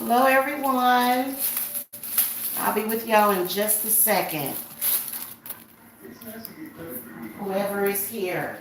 Hello, everyone. I'll be with y'all in just a second. Whoever is here.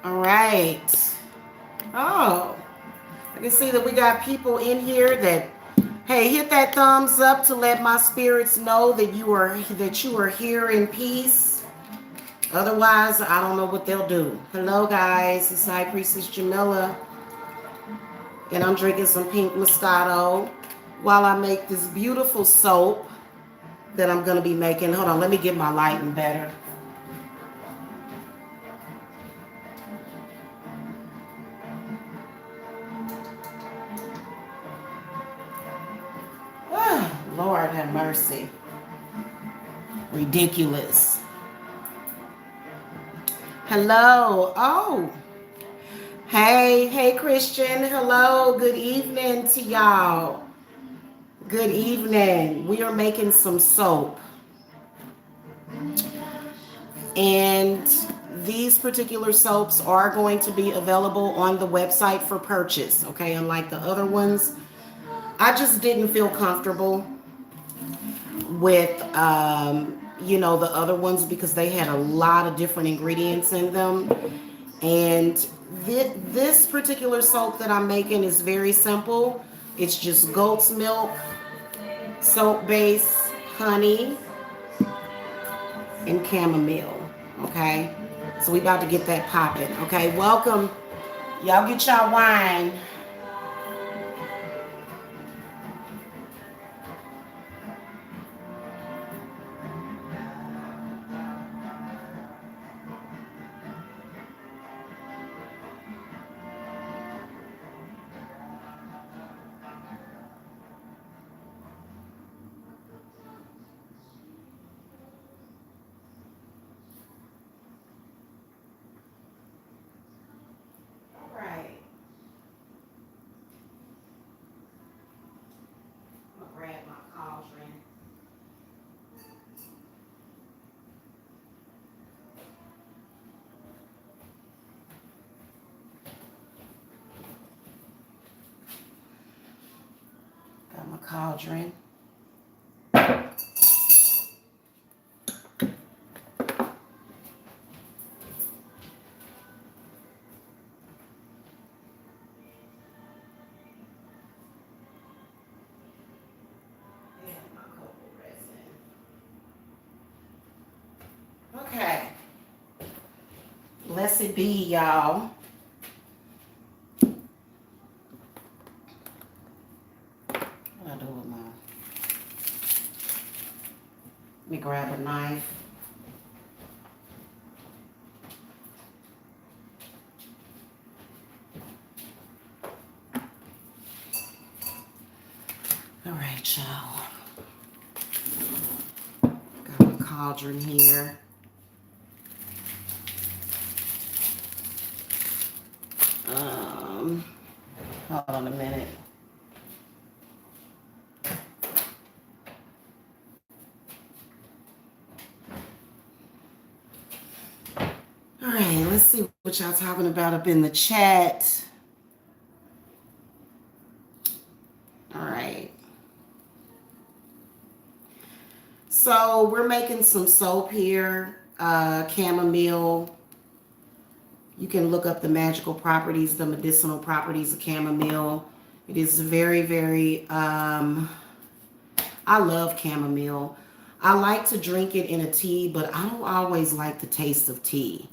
All right. Oh, I can see that we got people in here that, hey, hit that thumbs up to let my spirits know that you are here in peace. Otherwise, I don't know what they'll do. Hello, guys. It's High Priestess Jamila, and I'm drinking some pink Moscato while I make this beautiful soap that I'm going to be making. Hold on, let me get my lighting better. Lord have mercy. Ridiculous. Hello. Oh. Hey, Christian. Hello. Good evening to y'all. Good evening. We are making some soap. And these particular soaps are going to be available on the website for purchase. Okay, unlike the other ones. I just didn't feel comfortable with the other ones because they had a lot of different ingredients in them. And this particular soap that I'm making is very simple. It's just goat's milk, soap base, honey, and chamomile. Okay, so we about to get that popping. Okay, welcome. Y'all get y'all wine. Got my cauldron. Okay. Blessed be, y'all. What I do with my... Let me grab a knife. All right, y'all. Got my cauldron here. Hold on a minute. All right, let's see what y'all talking about up in the chat. So we're making some soap here, chamomile. You can look up the magical properties, the medicinal properties of chamomile. It is very, very, I love chamomile. I like to drink it in a tea, but I don't always like the taste of tea.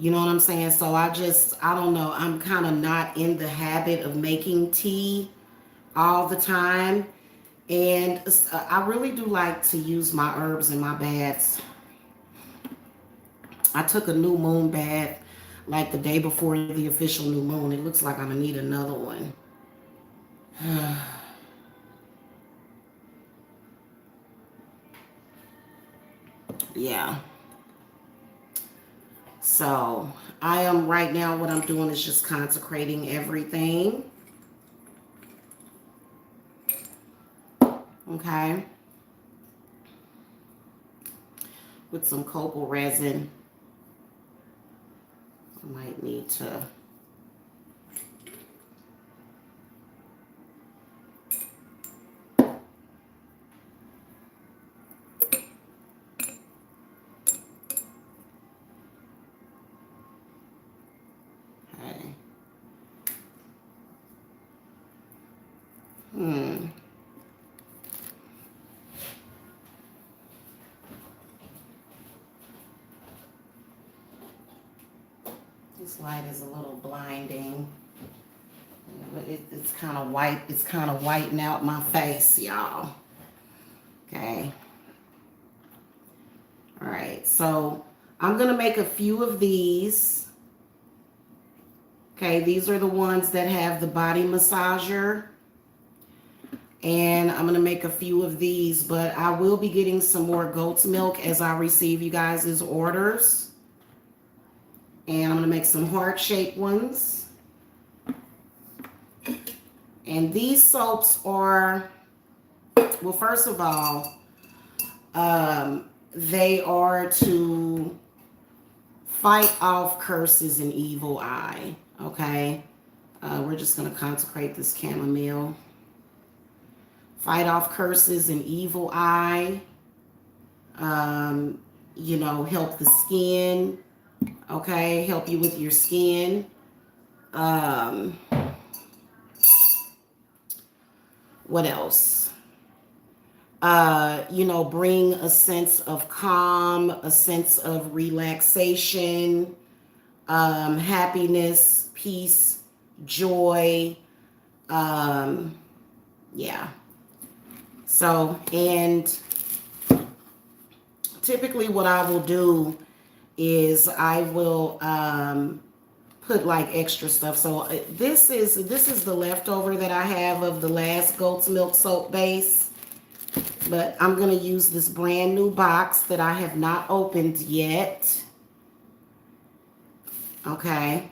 You know what I'm saying? So I don't know. I'm kind of not in the habit of making tea all the time. And I really do like to use my herbs in my baths. I took a new moon bath like the day before the official new moon. It looks like I'm gonna need another one. Yeah. So I am right now, what I'm doing is just consecrating everything. Okay. With some copal resin. I might need to. Okay. This light is a little blinding. It's kind of white. It's kind of whitening out my face, y'all. Okay. All right. So I'm going to make a few of these. Okay. These are the ones that have the body massager. And I'm going to make a few of these, but I will be getting some more goat's milk as I receive you guys' orders. And I'm going to make some heart-shaped ones. And these soaps are, well, first of all, they are to fight off curses and evil eye. Okay? We're just going to consecrate this chamomile. Fight off curses and evil eye. You know, help the skin. Okay? Help you with your skin. What else? You know, bring a sense of calm, a sense of relaxation, happiness, peace, joy. Yeah. So, and typically what I will do is I will put like extra stuff. So this is the leftover that I have of the last goat's milk soap base. But I'm going to use this brand new box that I have not opened yet. Okay.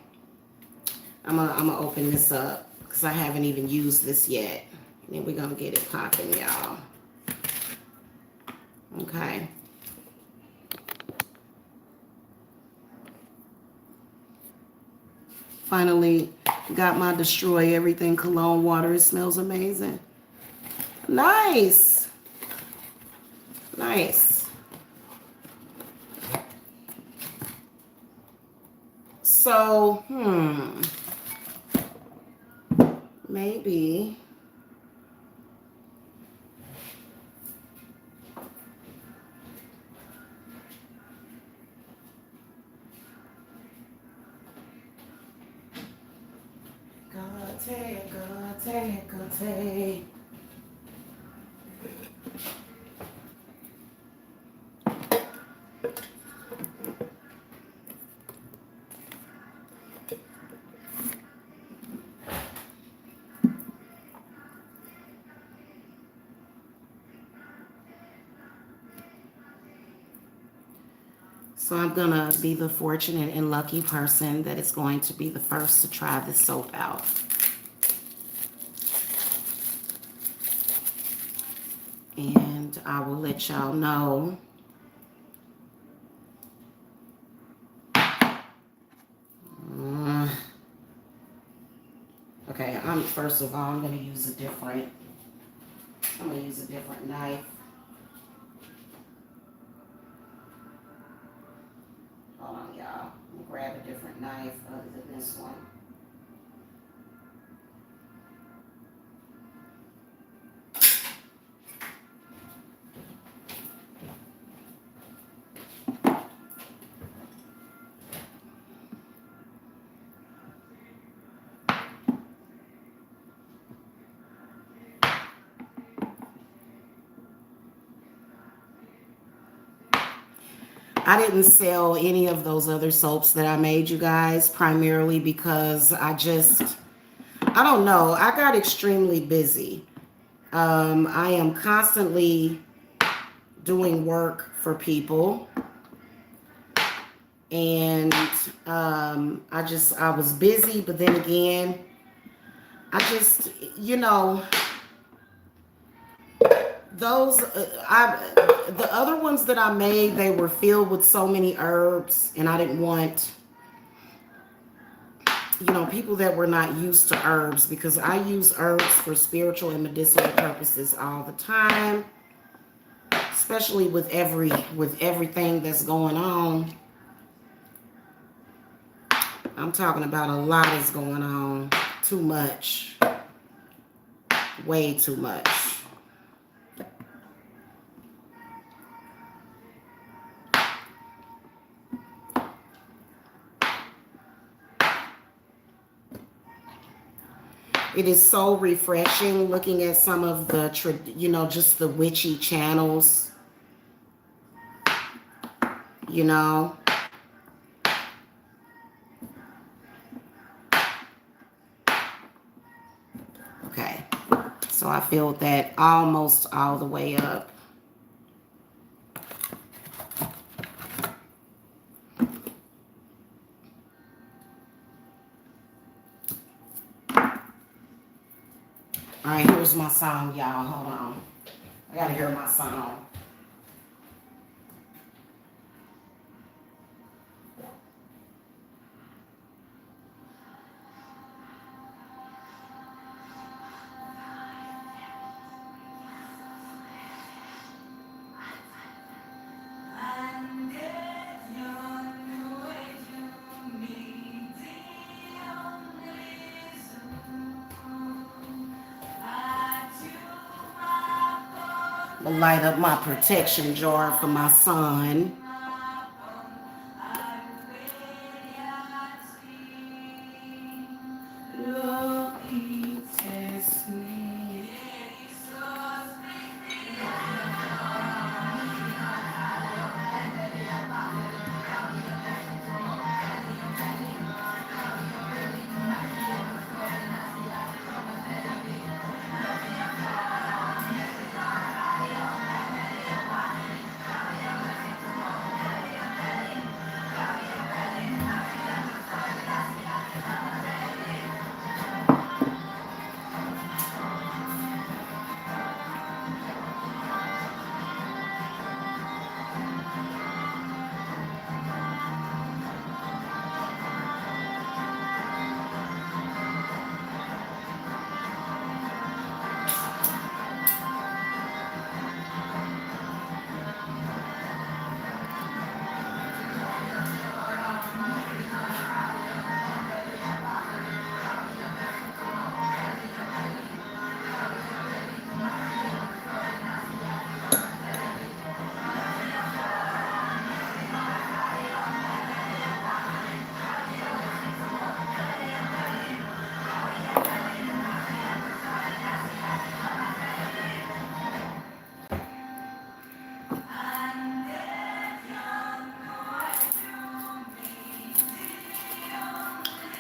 I'm gonna open this up because I haven't even used this yet. And then we're going to get it popping, y'all. Okay. Finally got my Destroy Everything cologne water. It smells amazing. Nice. Nice. So, maybe. Gote. So I'm going to be the fortunate and lucky person that is going to be the first to try this soap out. And I will let y'all know. Okay, first of all, I'm going to use a different knife. Let me grab a different knife other than this one. I didn't sell any of those other soaps that I made, you guys, primarily because I don't know, I got extremely busy. I am constantly doing work for people, and I was busy, but then again, I just, you know, those the other ones that I made, they were filled with so many herbs, and I didn't want, you know, people that were not used to herbs, because I use herbs for spiritual and medicinal purposes all the time, especially with everything that's going on. I'm talking about a lot is going on. Too much. Way too much. It is so refreshing looking at some of the, you know, just the witchy channels, you know. Okay, so I filled that almost all the way up. All right, here's my song, y'all. Hold on. I gotta hear my song. I'll light up my protection jar for my son.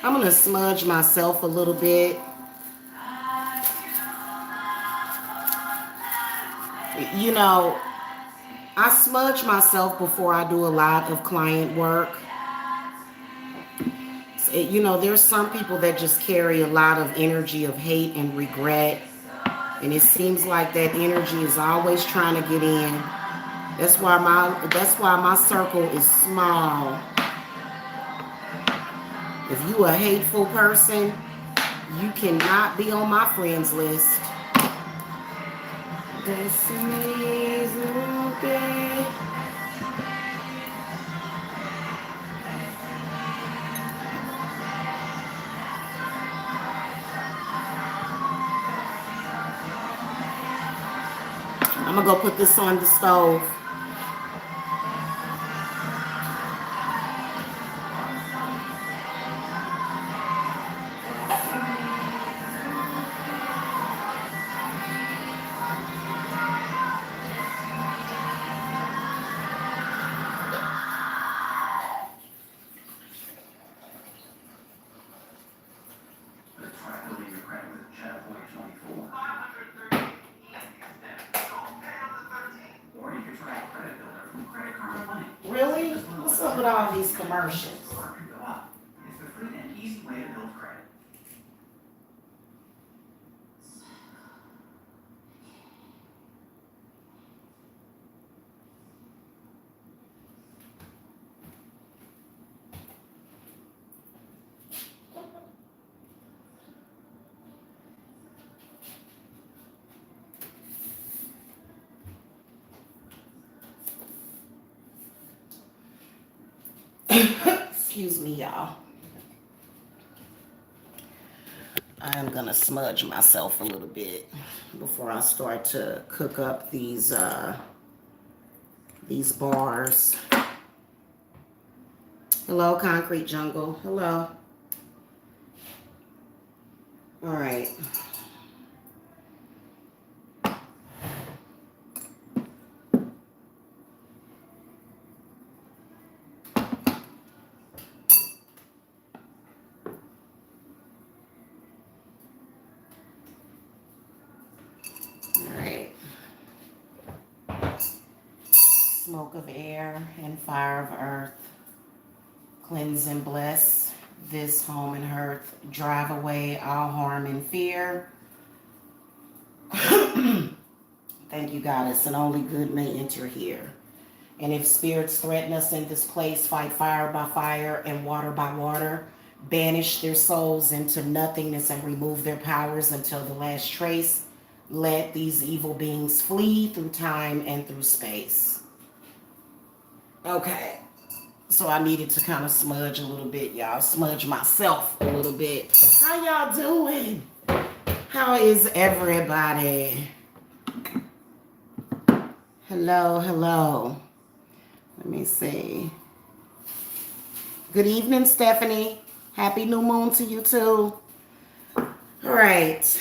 I'm going to smudge myself a little bit. You know, I smudge myself before I do a lot of client work. You know, there's some people that just carry a lot of energy of hate and regret. And it seems like that energy is always trying to get in. That's why my circle is small. If you a hateful person, you cannot be on my friends list. I'm gonna go put this on the stove. Really? What's up with all these commercials? Excuse me, y'all. I'm gonna smudge myself a little bit before I start to cook up these bars. Hello, Concrete Jungle. Hello. All right. Smoke of air and fire of earth, cleanse and bless this home and hearth, drive away all harm and fear. Thank you, Goddess, and only good may enter here. And if spirits threaten us in this place, fight fire by fire and water by water, banish their souls into nothingness and remove their powers until the last trace. Let these evil beings flee through time and through space. Okay, so I needed to kind of smudge a little bit, y'all. Smudge myself a little bit. How y'all doing? How is everybody? Hello, hello. Let me see. Good evening, Stephanie. Happy new moon to you too. All right.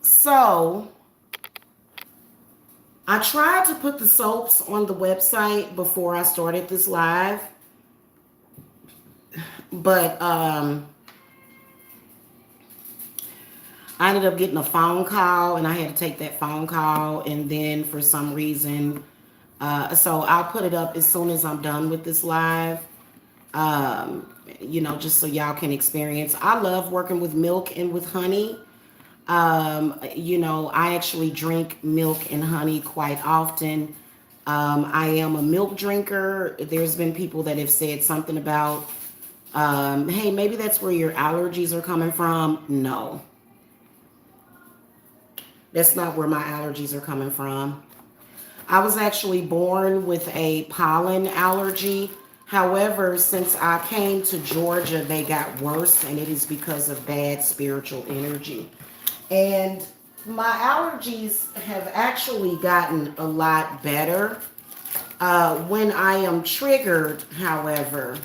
So I tried to put the soaps on the website before I started this live, but I ended up getting a phone call and I had to take that phone call, and then for some reason, so I'll put it up as soon as I'm done with this live, just so y'all can experience. I love working with milk and with honey. I actually drink milk and honey quite often. I am a milk drinker. There's been people that have said something about, hey, maybe that's where your allergies are coming from. No, that's not where my allergies are coming from. I was actually born with a pollen allergy. However, since I came to Georgia, they got worse, and it is because of bad spiritual energy. And my allergies have actually gotten a lot better. When I am triggered, however,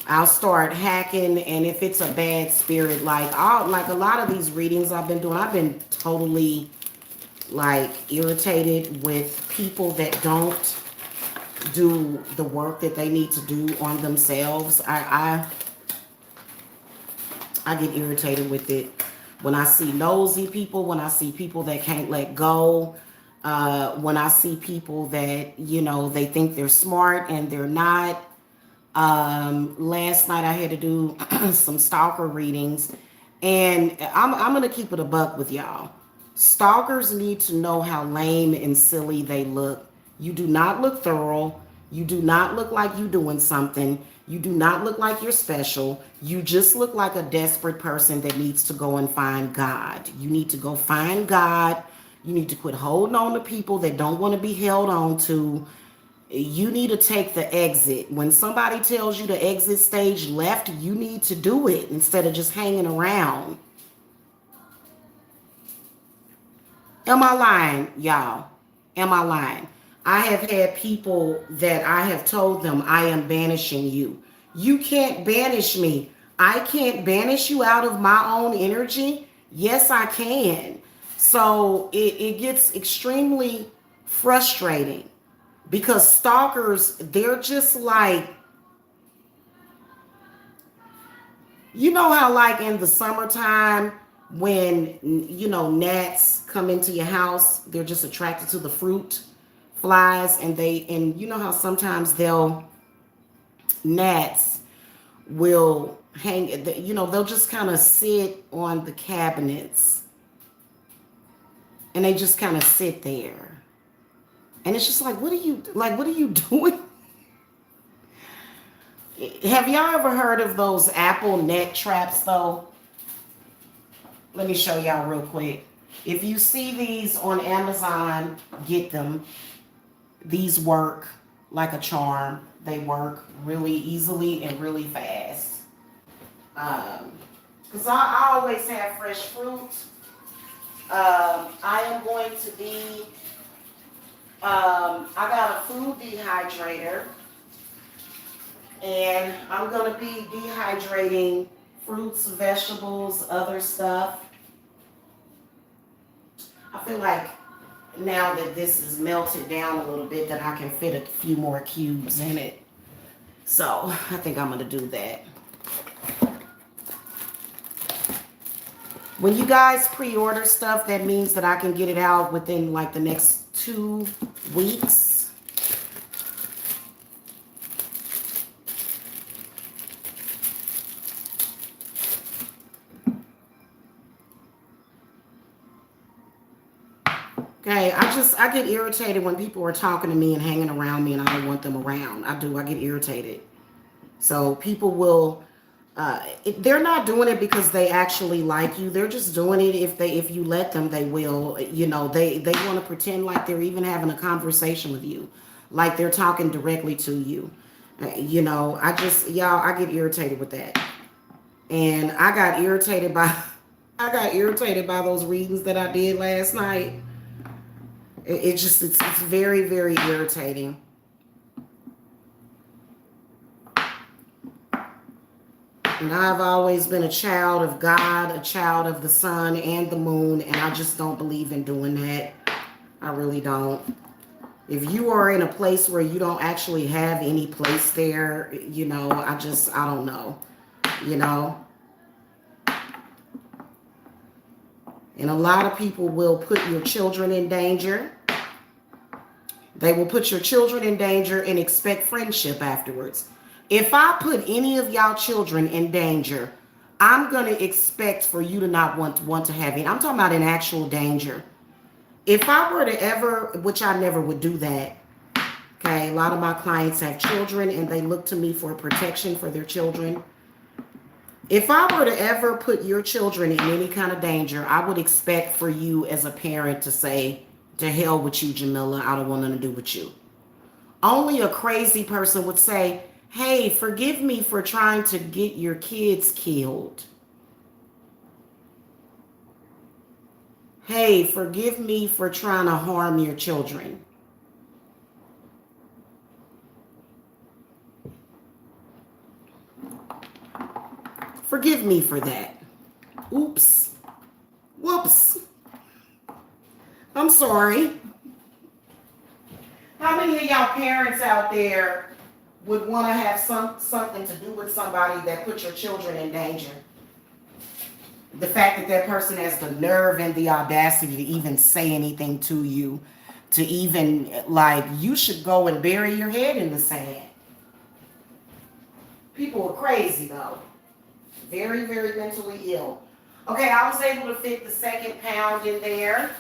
I'll start hacking, and if it's a bad spirit, like a lot of these readings I've been doing, I've been totally irritated with people that don't do the work that they need to do on themselves. I get irritated with it. When I see nosy people, when I see people that can't let go, when I see people that, they think they're smart and they're not. Last night I had to do some stalker readings, and I'm going to keep it a buck with y'all. Stalkers need to know how lame and silly they look. You do not look thorough. You do not look like you doing something. You do not look like you're special. You just look like a desperate person that needs to go and find God. You need to go find God. You need to quit holding on to people that don't want to be held on to. You need to take the exit. When somebody tells you to exit stage left, you need to do it instead of just hanging around. Am I lying, y'all? Am I lying? I have had people that I have told them I am banishing you. You can't banish me. I can't banish you out of my own energy. Yes, I can. So it gets extremely frustrating because stalkers, they're just like, you know how like in the summertime when gnats come into your house, they're just attracted to the fruit flies, and you know how sometimes gnats will hang, they'll just kind of sit on the cabinets and they just kind of sit there. And it's just like, what are you doing? Have y'all ever heard of those apple net traps though? Let me show y'all real quick. If you see these on Amazon, get them. These work like a charm. They work really easily and really fast. Because I always have fresh fruit. I am going to be, I got a food dehydrator. And I'm going to be dehydrating fruits, vegetables, other stuff. I feel like now that this is melted down a little bit that I can fit a few more cubes in it. So I think I'm going to do that. When you guys pre-order stuff, that means that I can get it out within like the next 2 weeks. Okay, I get irritated when people are talking to me and hanging around me and I don't want them around. I get irritated. So people will, they're not doing it because they actually like you. They're just doing it if you let them, they will. They want to pretend like they're even having a conversation with you, like they're talking directly to you. I get irritated with that. And I got irritated by those readings that I did last night. It's very, very irritating. And I've always been a child of God, a child of the sun and the moon, and I just don't believe in doing that. I really don't. If you are in a place where you don't actually have any place there, I don't know, And a lot of people will put your children in danger. They will put your children in danger and expect friendship afterwards. If I put any of y'all children in danger, I'm going to expect for you to not want to have it. I'm talking about in actual danger. If I were to ever, which I never would do that, okay, a lot of my clients have children and they look to me for protection for their children. If I were to ever put your children in any kind of danger, I would expect for you as a parent to say, to hell with you, Jamila, I don't want nothing to do with you. Only a crazy person would say, hey, forgive me for trying to get your kids killed. Hey, forgive me for trying to harm your children. Forgive me for that. Oops. Whoops. I'm sorry. How many of y'all parents out there would want to have something to do with somebody that put your children in danger? The fact that that person has the nerve and the audacity to even say anything to you, to even, like, you should go and bury your head in the sand. People are crazy, though. Very, very mentally ill. Okay, I was able to fit the second pound in there.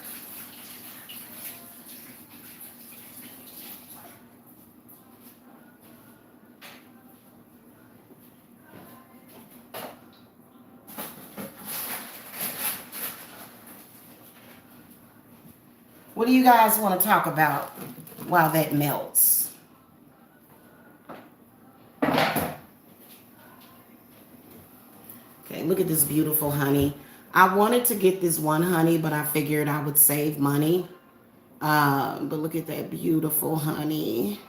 What do you guys want to talk about while that melts? Okay, look at this beautiful honey. I wanted to get this one honey, but I figured I would save money. But look at that beautiful honey.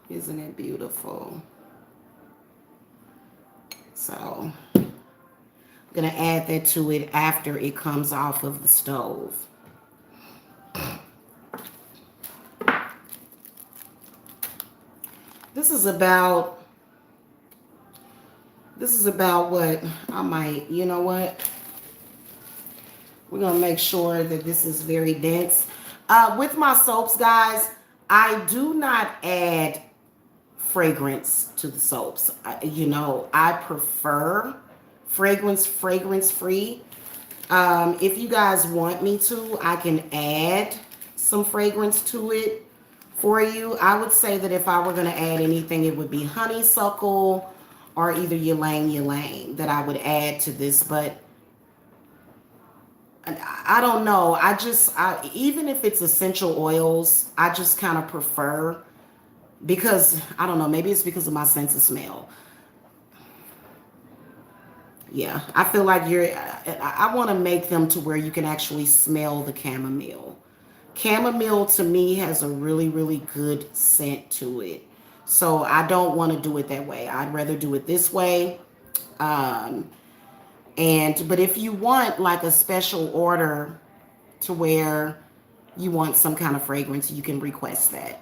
Isn't it beautiful? So I'm gonna add that to it after it comes off of the stove. This is about what I might, you know what? We're going to make sure that this is very dense. With my soaps, guys, I do not add fragrance to the soaps. I prefer fragrance free. If you guys want me to, I can add some fragrance to it for you. I would say that if I were going to add anything, it would be honeysuckle or either ylang that I would add to this. But I don't know. Even if it's essential oils, I just kind of prefer, because I don't know, maybe it's because of my sense of smell. Yeah, I feel like I want to make them to where you can actually smell the chamomile. Chamomile to me has a really, really good scent to it. So I don't want to do it that way. I'd rather do it this way. But if you want like a special order to where you want some kind of fragrance, you can request that.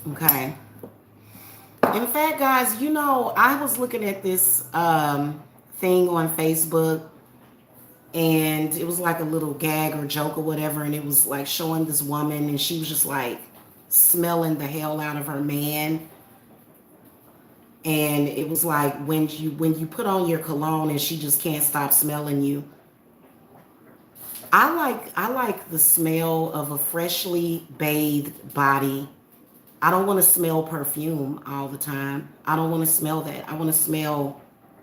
Okay. In fact, guys, I was looking at this thing on Facebook, and it was like a little gag or joke or whatever, and it was like showing this woman, and she was just like smelling the hell out of her man. And it was like when you put on your cologne and she just can't stop smelling you. I like the smell of a freshly bathed body. I don't want to smell perfume all the time. I don't want to smell that. I want to smell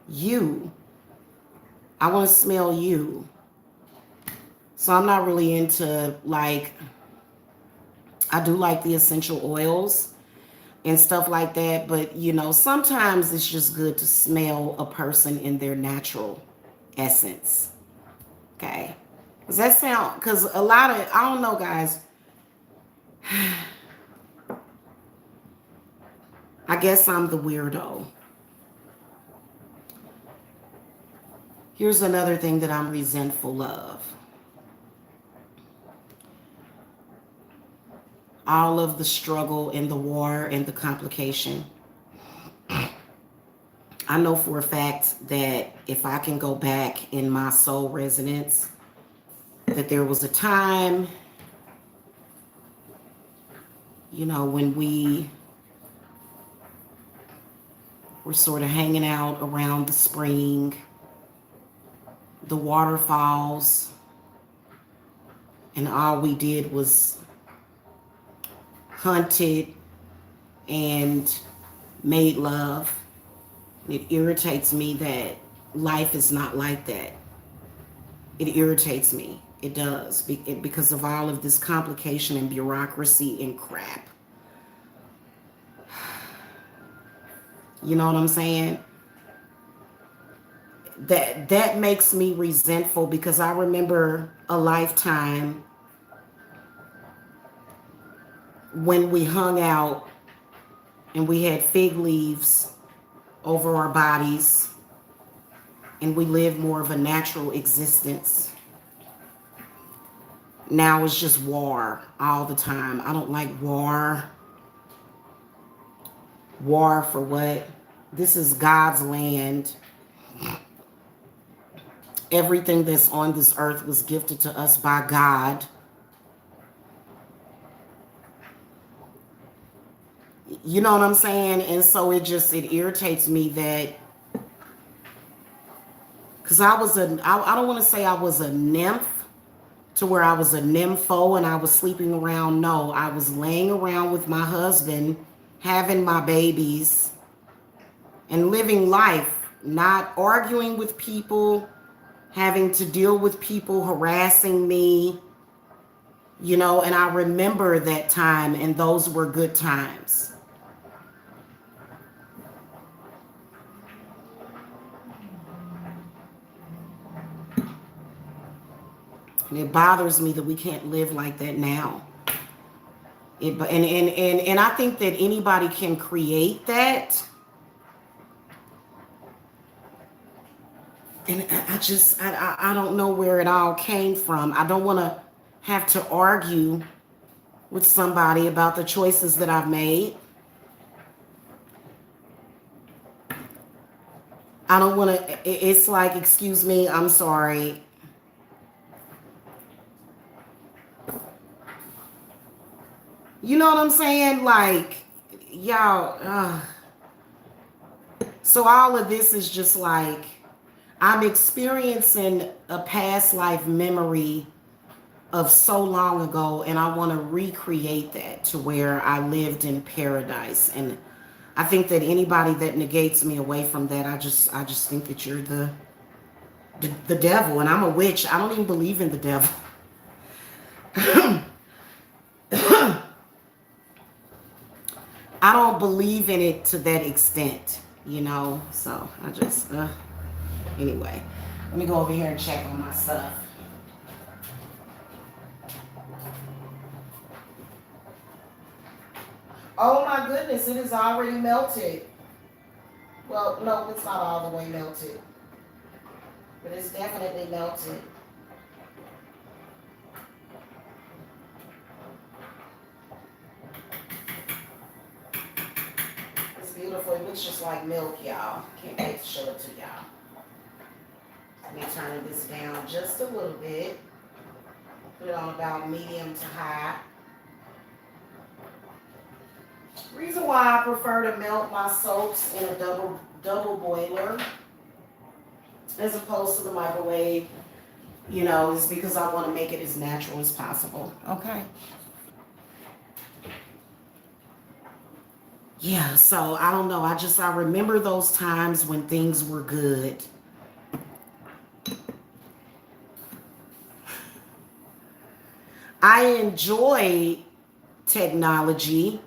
you. I want to smell you. So I'm not really into I do like the essential oils and stuff like that, but sometimes it's just good to smell a person in their natural essence. Okay. Because a lot of, I don't know, guys. I guess I'm the weirdo. Here's another thing that I'm resentful of. All of the struggle and the war and the complication. I know for a fact that if I can go back in my soul resonance, that there was a time, when we were sort of hanging out around the spring, the waterfalls, and all we did was hunted and made love. It irritates me that life is not like that. It irritates me. It does, because of all of this complication and bureaucracy and crap. You know what I'm saying? That makes me resentful, because I remember a lifetime when we hung out and we had fig leaves over our bodies and we lived more of a natural existence. Now it's just war all the time. I don't like war. War for what? This is God's land. Everything that's on this earth was gifted to us by God. You know what I'm saying? And so it irritates me that, because I don't want to say I was a nymph to where I was a nympho and I was sleeping around. No, I was laying around with my husband, having my babies, and living life, not arguing with people, having to deal with people harassing me, and I remember that time, and those were good times. And it bothers me that we can't live like that now. And I think that anybody can create that. And I don't know where it all came from. I don't want to have to argue with somebody about the choices that I've made. I don't want to, it's like, excuse me, I'm sorry. You know what I'm saying? Like, y'all, so all of this is just like, I'm experiencing a past life memory of so long ago, and I want to recreate that to where I lived in paradise. And I think that anybody that negates me away from that, I just think that you're the devil, and I'm a witch. I don't even believe in the devil. I don't believe in it to that extent. So I just anyway. Let me go over here and check on my stuff. Oh my goodness, it is already melted. Well, no, it's not all the way melted, but it's definitely melted. It's beautiful. It looks just like milk, y'all. Can't wait to show it to y'all. Let me turn this down just a little bit. Put it on about medium to high. Reason why I prefer to melt my soaps in a double boiler as opposed to the microwave, is because I want to make it as natural as possible. Okay. Yeah, so I don't know. I remember those times when things were good. I enjoy technology,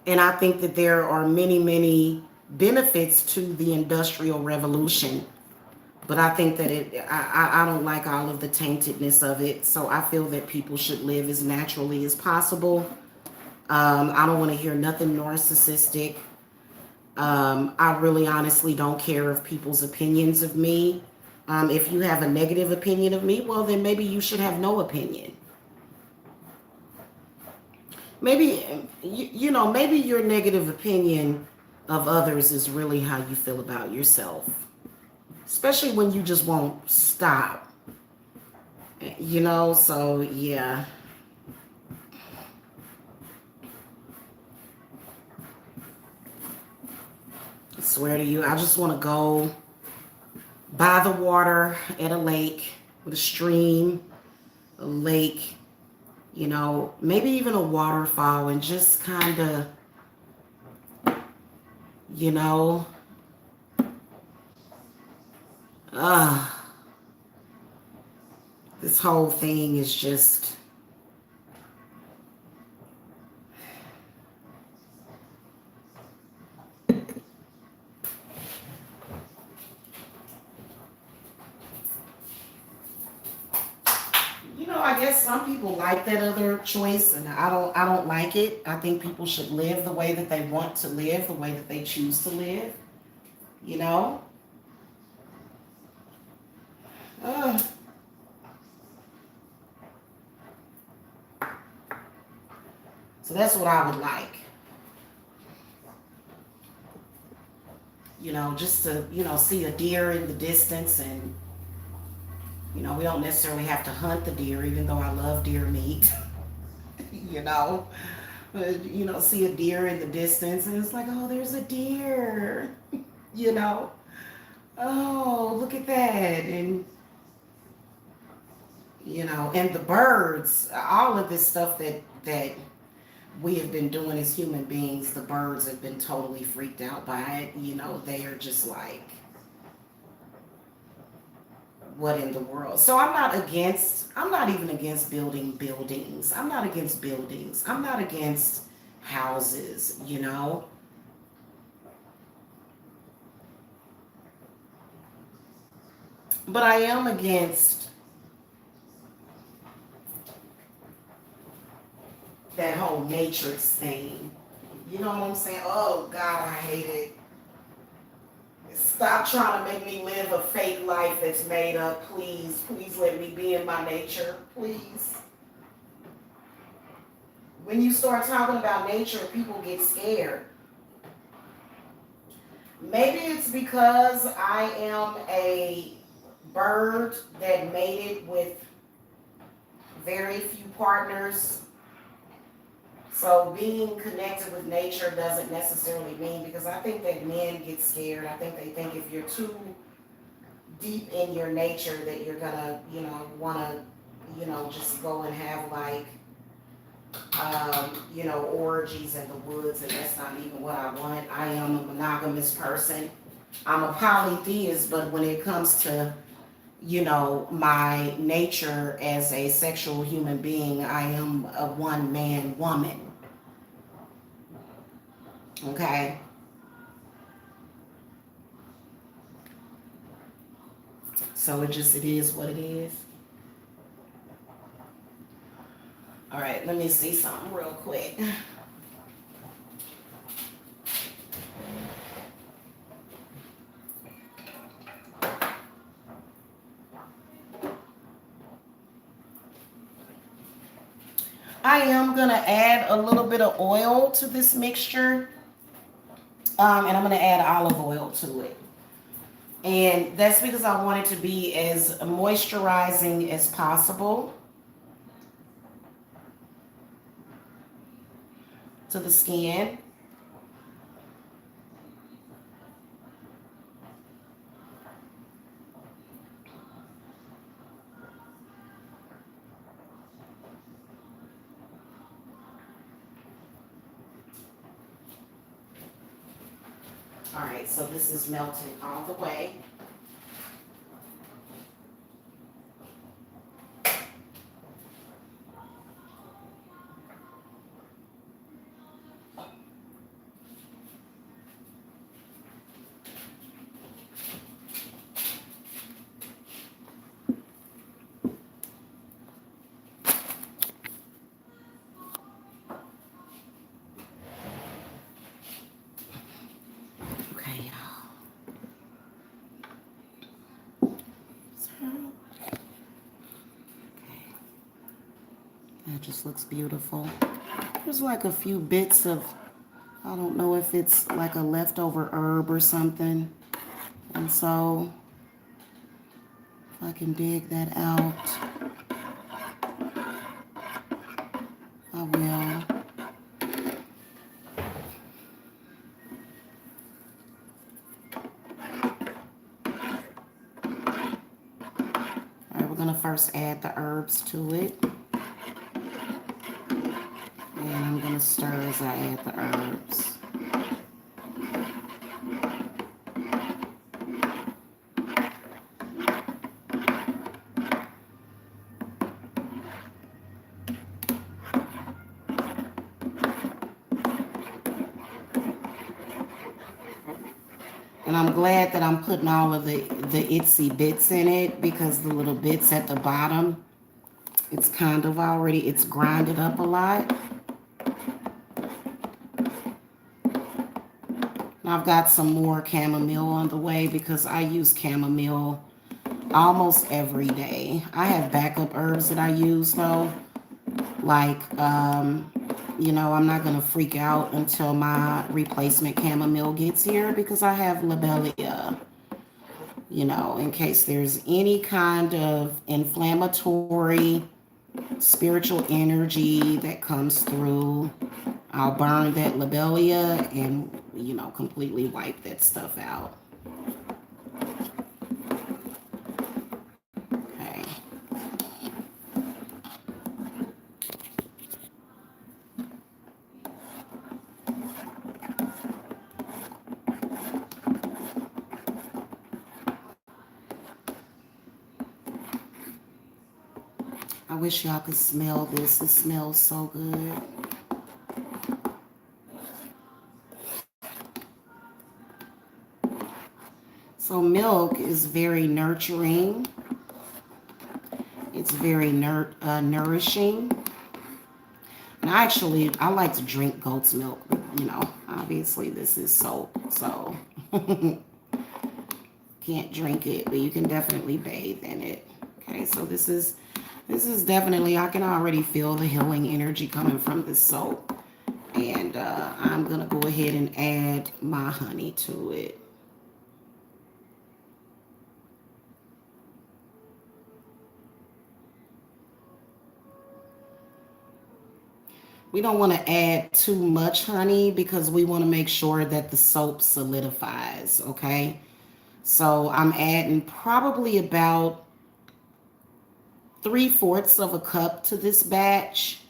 and I think that there are many, many benefits to the Industrial Revolution. But I think that I don't like all of the taintedness of it. So I feel that people should live as naturally as possible. I don't want to hear nothing narcissistic. I really honestly don't care of people's opinions of me. If you have a negative opinion of me, well, then maybe you should have no opinion. Maybe, maybe your negative opinion of others is really how you feel about yourself. Especially when you just won't stop. So yeah. I swear to you, I just want to go by the water at a lake, with a stream, a lake, maybe even a waterfall, and just kind of, you know, uh, this whole thing is just, I guess some people like that other choice, and I don't like it. I think people should live the way that they want to live, the way that they choose to live, you know? Uh, so that's what I would like. Just to, see a deer in the distance, and, we don't necessarily have to hunt the deer, even though I love deer meat, you know. But, see a deer in the distance, and it's like, oh, there's a deer, you know. Oh, look at that. And, and the birds, all of this stuff that we have been doing as human beings, the birds have been totally freaked out by it. They are just like, what in the world? So I'm not even against building buildings. I'm not against buildings. I'm not against houses, you know? But I am against that whole matrix thing. You know what I'm saying? Oh God, I hate it. Stop trying to make me live a fake life that's made up. Please, please let me be in my nature. Please. When you start talking about nature, people get scared. Maybe it's because I am a bird that mated with very few partners. So being connected with nature doesn't necessarily mean, because I think that men get scared. I think they think if you're too deep in your nature that you're gonna, wanna, just go and have like, orgies in the woods, and that's not even what I want. I am a monogamous person. I'm a polytheist, but when it comes to, my nature as a sexual human being, I am a one man woman. Okay. So it is what it is. All right, let me see something real quick. I am going to add a little bit of oil to this mixture. And I'm going to add olive oil to it. And that's because I want it to be as moisturizing as possible to the skin. All right, so this is melting all the way. Okay, y'all. That just looks beautiful. There's like a few bits of, I don't know if it's like a leftover herb or something. And so, if I can dig that out, I will. All right, we're gonna first add the herbs to it. And I'm gonna stir as I add the herbs. And I'm glad that I'm putting all of the itsy bits in it, because the little bits at the bottom, it's kind of already, it's grinded up a lot. And I've got some more chamomile on the way, because I use chamomile almost every day. I have backup herbs that I use though. Like, I'm not going to freak out until my replacement chamomile gets here, because I have lobelia, in case there's any kind of inflammatory spiritual energy that comes through. I'll burn that lobelia and, completely wipe that stuff out. Okay. wish y'all could smell this. It smells so good. So milk is very nurturing. It's very nourishing. And I like to drink goat's milk, but obviously this is soap, so can't drink it, but you can definitely bathe in it. Okay, so this is definitely, I can already feel the healing energy coming from this soap. And I'm gonna go ahead and add my honey to it. We don't want to add too much honey because we want to make sure that the soap solidifies, okay? So I'm adding probably about 3/4 of a cup to this batch.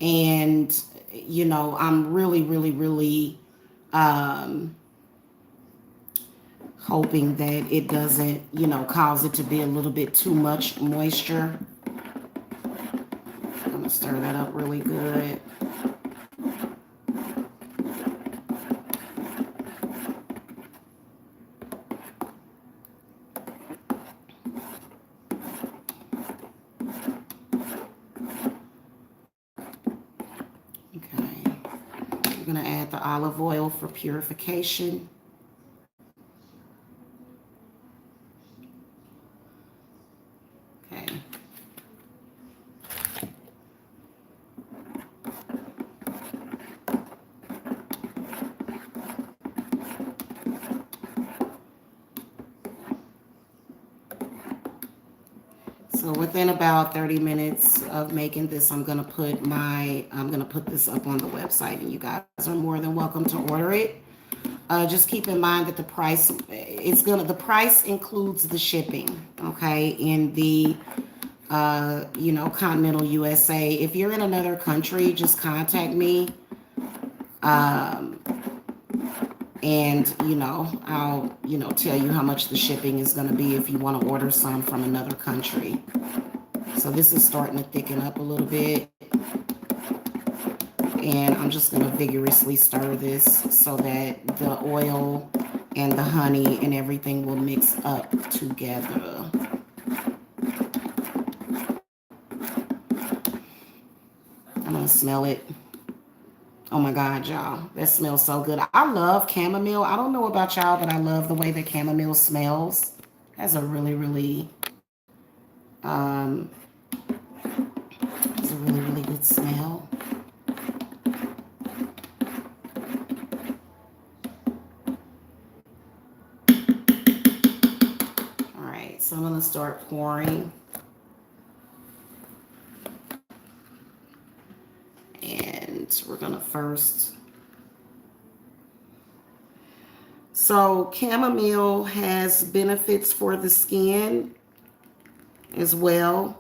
And, I'm really, really, really hoping that it doesn't, cause it to be a little bit too much moisture. I'm going to stir that up really good. Okay. I'm going to add the olive oil for purification. Okay. So within about 30 minutes of making this, I'm gonna put this up on the website, and you guys are more than welcome to order it. Just keep in mind that the price includes the shipping, okay, in the continental USA. If you're in another country, just contact me. And I'll tell you how much the shipping is going to be if you want to order some from another country. So this is starting to thicken up a little bit, and I'm just going to vigorously stir this so that the oil and the honey and everything will mix up together. I'm going to smell it. Oh my God, y'all. That smells so good. I love chamomile. I don't know about y'all, but I love the way that chamomile smells. It has a really, really, really good smell. All right, so I'm going to start pouring. And we're going to first... So chamomile has benefits for the skin as well.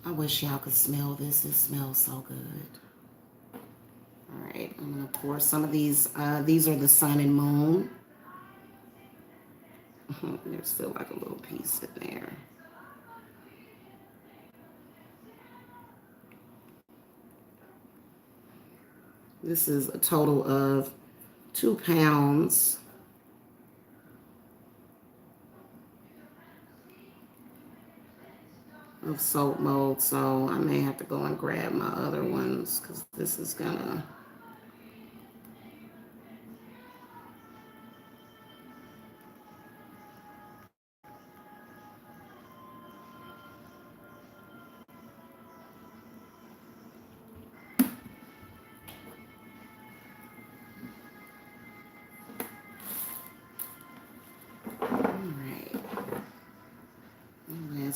I wish y'all could smell this. It smells so good. All right, I'm going to pour some of these. These are the sun and moon. There's still like a little piece in there. This is a total of 2 pounds. Of soap mold, so I may have to go and grab my other ones because this is gonna...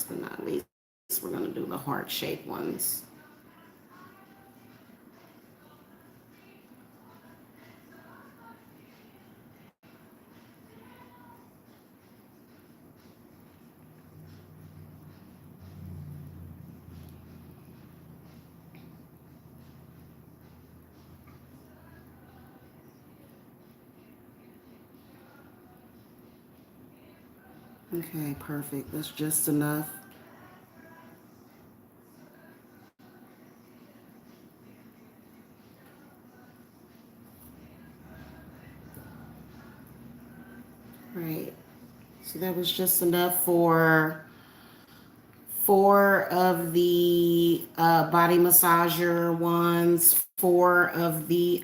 last but not least, we're going to do the heart-shaped ones. Okay, perfect. That's just enough. Right. So that was just enough for four of the body massager ones, four of the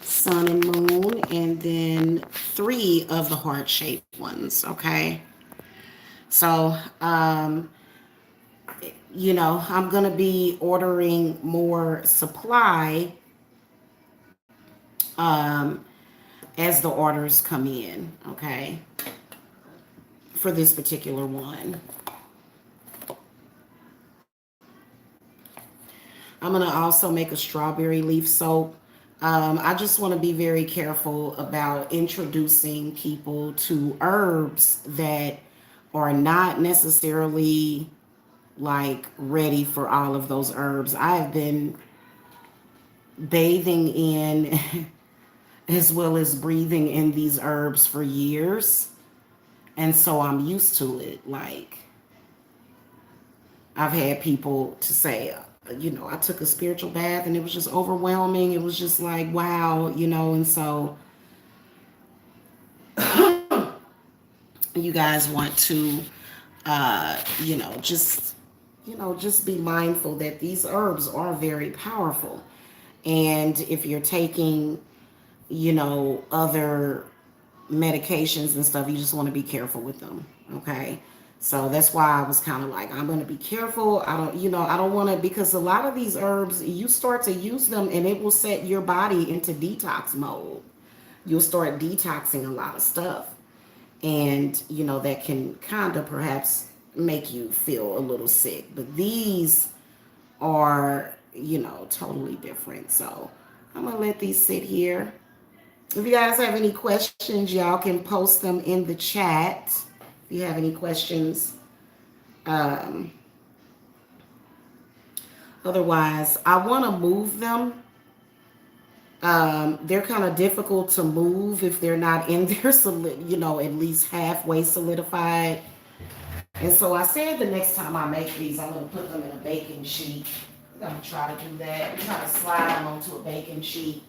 sun and moon, and then three of the heart-shaped ones. Okay. So, I'm going to be ordering more supply um, as the orders come in. Okay. For this particular one. I'm going to also make a strawberry leaf soap. I just want to be very careful about introducing people to herbs that are not necessarily like ready for all of those herbs. I have been bathing in as well as breathing in these herbs for years. And so I'm used to it. Like, I've had people to say, I took a spiritual bath and it was just overwhelming. It was just like, wow, and so you guys want to, just be mindful that these herbs are very powerful. And if you're taking, other medications and stuff, you just want to be careful with them. Okay. So that's why I was kind of like, I'm going to be careful. I don't want to, because a lot of these herbs, you start to use them and it will set your body into detox mode. You'll start detoxing a lot of stuff. And, that can kind of perhaps make you feel a little sick. But these are, totally different. So I'm going to let these sit here. If you guys have any questions, y'all can post them in the chat. If you have any questions. Otherwise, I want to move them. They're kind of difficult to move if they're not in there, at least halfway solidified. And so I said the next time I make these, I'm going to put them in a baking sheet. I'm going to try to do that. I'm trying to slide them onto a baking sheet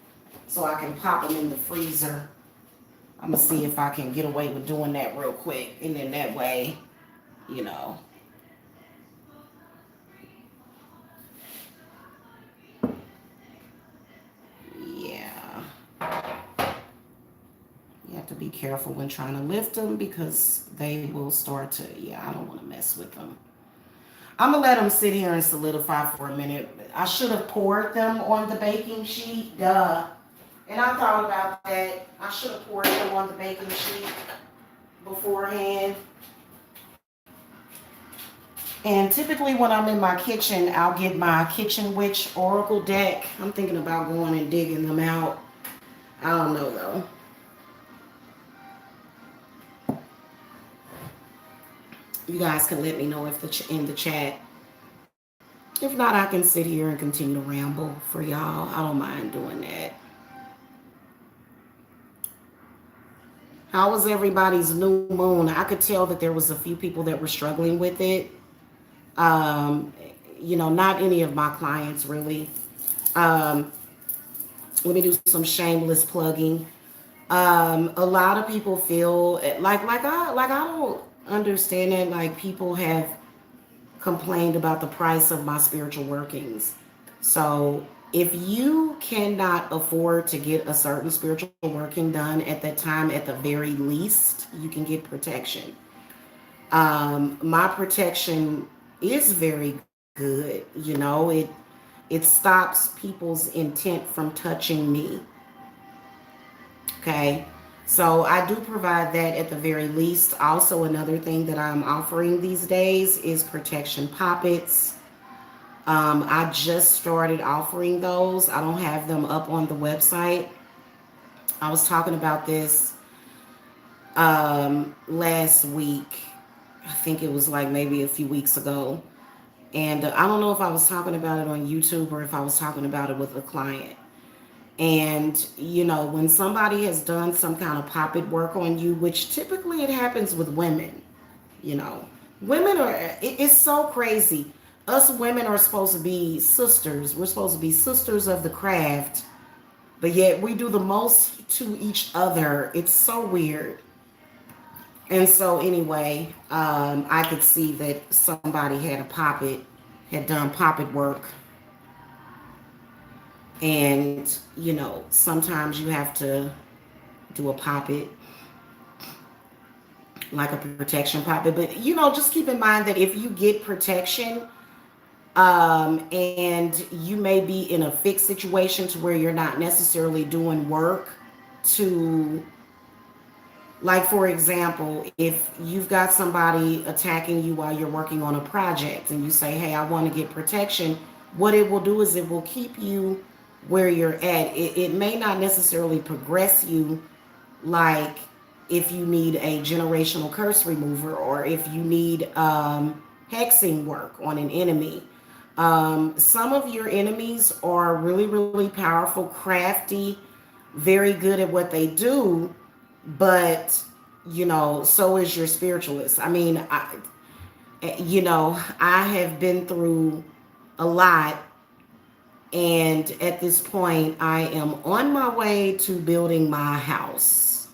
so I can pop them in the freezer. I'm going to see if I can get away with doing that real quick. And then that way, yeah. You have to be careful when trying to lift them because they will start to, I don't want to mess with them. I'm going to let them sit here and solidify for a minute. I should have poured them on the baking sheet. Duh. And I thought about that. I should have poured them on the baking sheet beforehand. And typically when I'm in my kitchen, I'll get my Kitchen Witch Oracle deck. I'm thinking about going and digging them out. I don't know though. You guys can let me know if in the chat. If not, I can sit here and continue to ramble for y'all. I don't mind doing that. How was everybody's new moon? I could tell that there was a few people that were struggling with it. Not any of my clients really. Let me do some shameless plugging. A lot of people feel like I don't understand it. Like, people have complained about the price of my spiritual workings. So if you cannot afford to get a certain spiritual working done at that time, at the very least, you can get protection. My protection is very good. It stops people's intent from touching me. Okay. So I do provide that at the very least. Also, another thing that I'm offering these days is protection poppets. I just started offering those. I don't have them up on the website. I was talking about this last week. I think it was like maybe a few weeks ago. And I don't know if I was talking about it on YouTube or if I was talking about it with a client. And, when somebody has done some kind of poppet work on you, which typically it happens with women, you know, women are, it's so crazy. Us women are supposed to be sisters. We're supposed to be sisters of the craft, but yet we do the most to each other. It's so weird. And so, anyway, I could see that somebody had done poppet work. And, sometimes you have to do a poppet, like a protection poppet. But, just keep in mind that if you get protection, and you may be in a fixed situation to where you're not necessarily doing work to, like, for example, if you've got somebody attacking you while you're working on a project and you say, hey, I want to get protection, what it will do is it will keep you where you're at. It may not necessarily progress you, like if you need a generational curse remover or if you need hexing work on an enemy. Some of your enemies are really, really powerful, crafty, very good at what they do, but so is your spiritualist. I mean, I have been through a lot, and at this point I am on my way to building my house.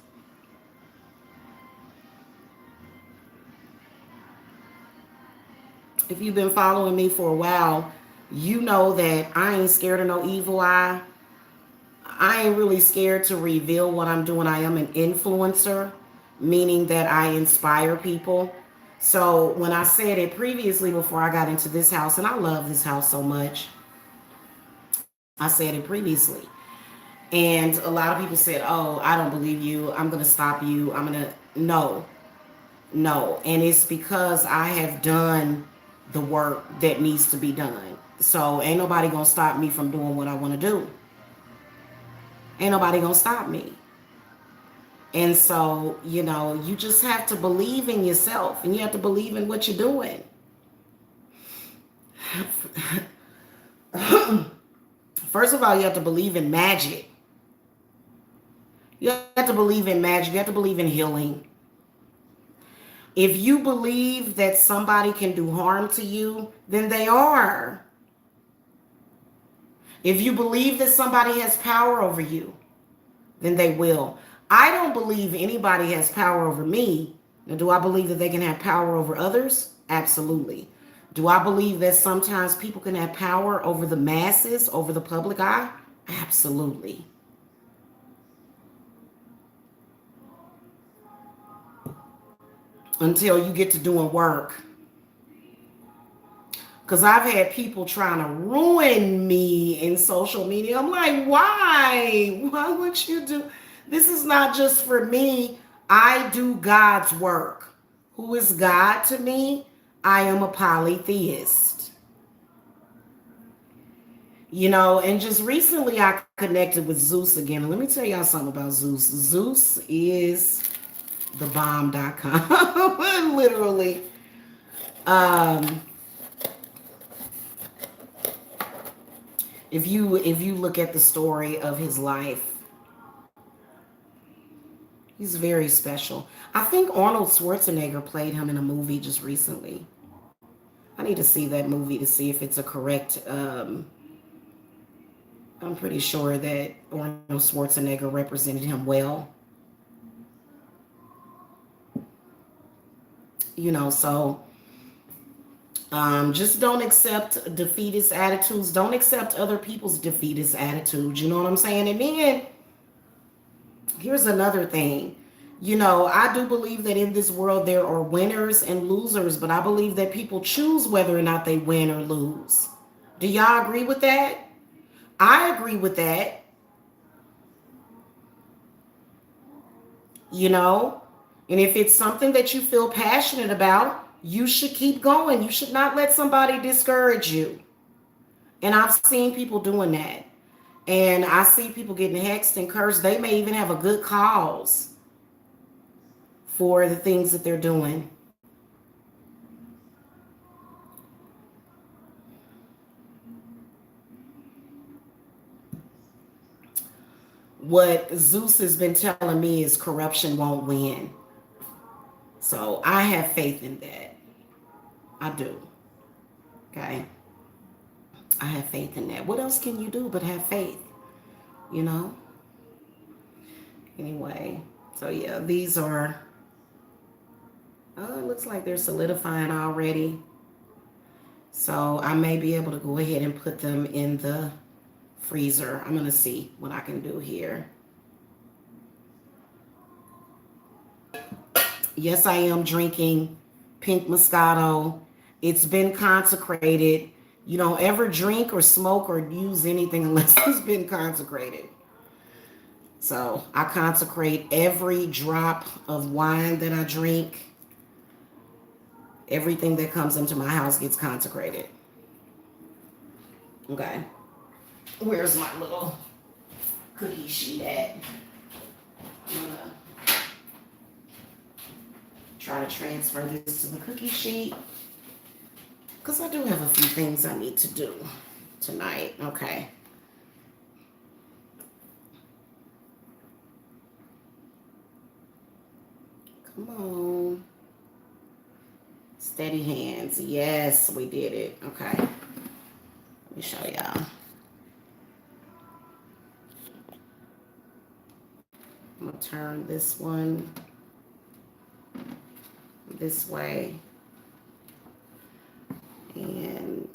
If you've been following me for a while, you know that I ain't scared of no evil eye. I ain't really scared to reveal what I'm doing. I am an influencer, meaning that I inspire people. So when I said it previously before I got into this house, and I love this house so much, I said it previously. And a lot of people said, oh, I don't believe you. I'm going to stop you. No, no. And it's because I have done the work that needs to be done. So ain't nobody going to stop me from doing what I want to do. Ain't nobody gonna stop me. And so, you just have to believe in yourself and you have to believe in what you're doing. First of all, you have to believe in magic. You have to believe in magic. You have to believe in healing. If you believe that somebody can do harm to you, then they are. If you believe that somebody has power over you, then they will. I don't believe anybody has power over me. Now, do I believe that they can have power over others? Absolutely. Do I believe that sometimes people can have power over the masses, over the public eye? Absolutely. Until you get to doing work. Because I've had people trying to ruin me in social media. I'm like, why? Why would you do? This is not just for me. I do God's work. Who is God to me? I am a polytheist. And just recently I connected with Zeus again. Let me tell y'all something about Zeus. Zeus is thebomb.com. Literally. If you look at the story of his life, he's very special. I think Arnold Schwarzenegger played him in a movie just recently. I need to see that movie to see if it's a correct. I'm pretty sure that Arnold Schwarzenegger represented him well. So just don't accept defeatist attitudes. Don't accept other people's defeatist attitudes. You know what I'm saying? And then here's another thing. I do believe that in this world there are winners and losers, but I believe that people choose whether or not they win or lose. Do y'all agree with that? I agree with that. you know? And if it's something that you feel passionate about, you should keep going. You should not let somebody discourage you. And I've seen people doing that. And I see people getting hexed and cursed. They may even have a good cause for the things that they're doing. What Zeus has been telling me is corruption won't win. So I have faith in that. I do. Okay. I have faith in that. What else can you do but have faith? You know? Anyway. So yeah, these are, oh, it looks like they're solidifying already. So I may be able to go ahead and put them in the freezer. I'm going to see what I can do here. Yes, I am drinking pink Moscato. It's been consecrated. You don't ever drink or smoke or use anything unless it's been consecrated. So I consecrate every drop of wine that I drink. Everything that comes into my house gets consecrated. Okay. Where's my little cookie sheet at? I'm gonna try to transfer this to the cookie sheet because I do have a few things I need to do tonight. Okay. Come on. Steady hands. Yes, we did it. Okay. Let me show y'all. I'm going to turn this one this way. And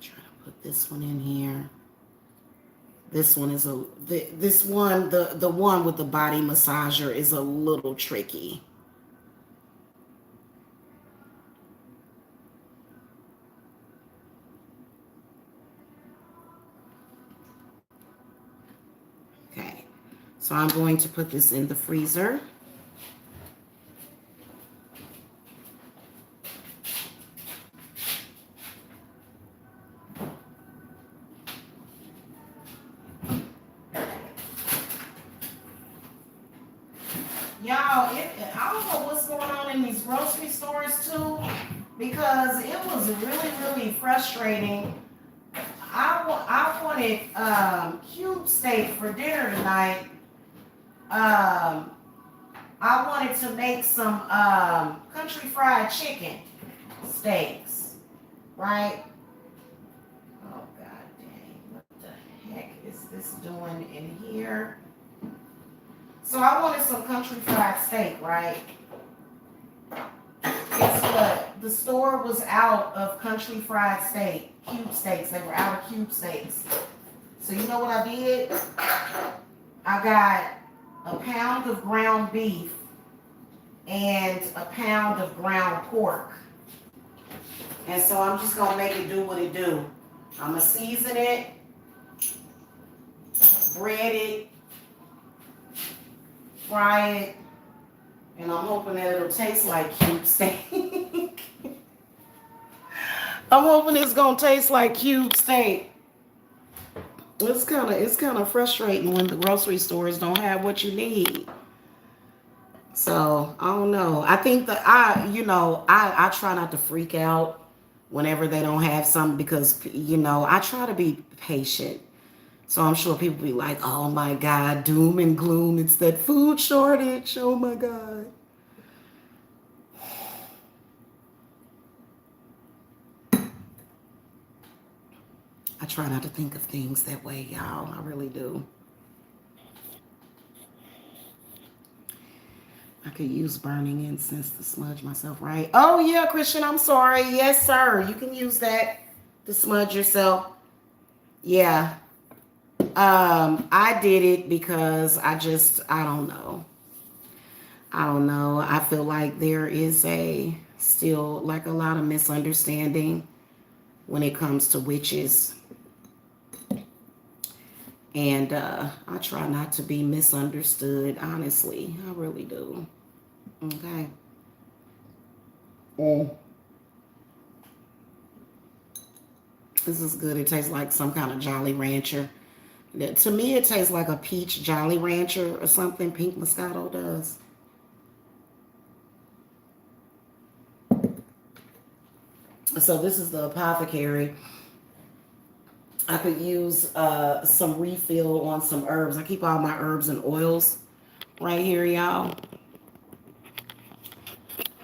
try to put this one in here. This one is the one with the body massager is a little tricky. Okay, so I'm going to put this in the freezer. Y'all, I don't know what's going on in these grocery stores too, because it was really, really frustrating. I wanted cube steak for dinner tonight. I wanted to make some country fried chicken steaks, right? Oh God dang, what the heck is this doing in here? So I wanted some country fried steak, right? Guess what? The store was out of country fried steak, cube steaks. They were out of cube steaks. So you know what I did? I got a pound of ground beef and a pound of ground pork. And so I'm just going to make it do what it do. I'm going to season it, bread it, fry it, and I'm hoping that it'll taste like cube steak. I'm hoping it's gonna taste like cube steak. It's kind of frustrating when the grocery stores don't have what you need. So I don't know. I think that I try not to freak out whenever they don't have something because I try to be patient. So I'm sure people be like, oh my God, doom and gloom. It's that food shortage. Oh my God. I try not to think of things that way, y'all. I really do. I could use burning incense to smudge myself, right? Oh yeah, Christian, I'm sorry. Yes, sir. You can use that to smudge yourself. Yeah. I did it because I don't know. I don't know. I feel like there is a still like a lot of misunderstanding when it comes to witches. And I try not to be misunderstood, honestly. I really do. Okay. Mm. This is good. It tastes like some kind of Jolly Rancher. To me, it tastes like a peach Jolly Rancher or something. Pink Moscato does. So this is the apothecary. I could use some refill on some herbs. I keep all my herbs and oils right here, y'all.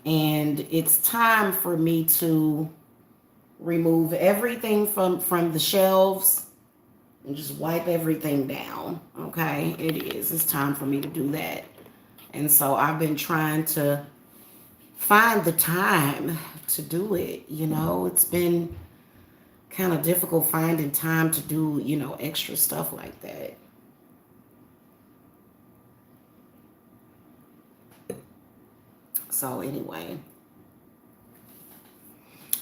And it's time for me to remove everything from the shelves and just wipe everything down. Okay, it is. It's time for me to do that. And so I've been trying to find the time to do it. It's been kind of difficult finding time to do, extra stuff like that. So anyway,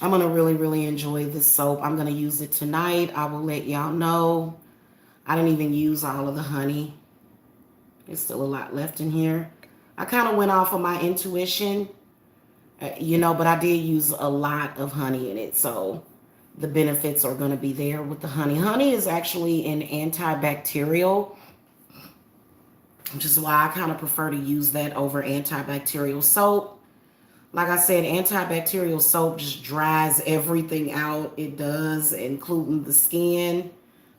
I'm going to really, really enjoy this soap. I'm going to use it tonight. I will let y'all know. I didn't even use all of the honey. There's still a lot left in here. I kind of went off of my intuition, but I did use a lot of honey in it. So the benefits are going to be there with the honey. Honey is actually an antibacterial, which is why I kind of prefer to use that over antibacterial soap. Like I said, antibacterial soap just dries everything out. It does, including the skin.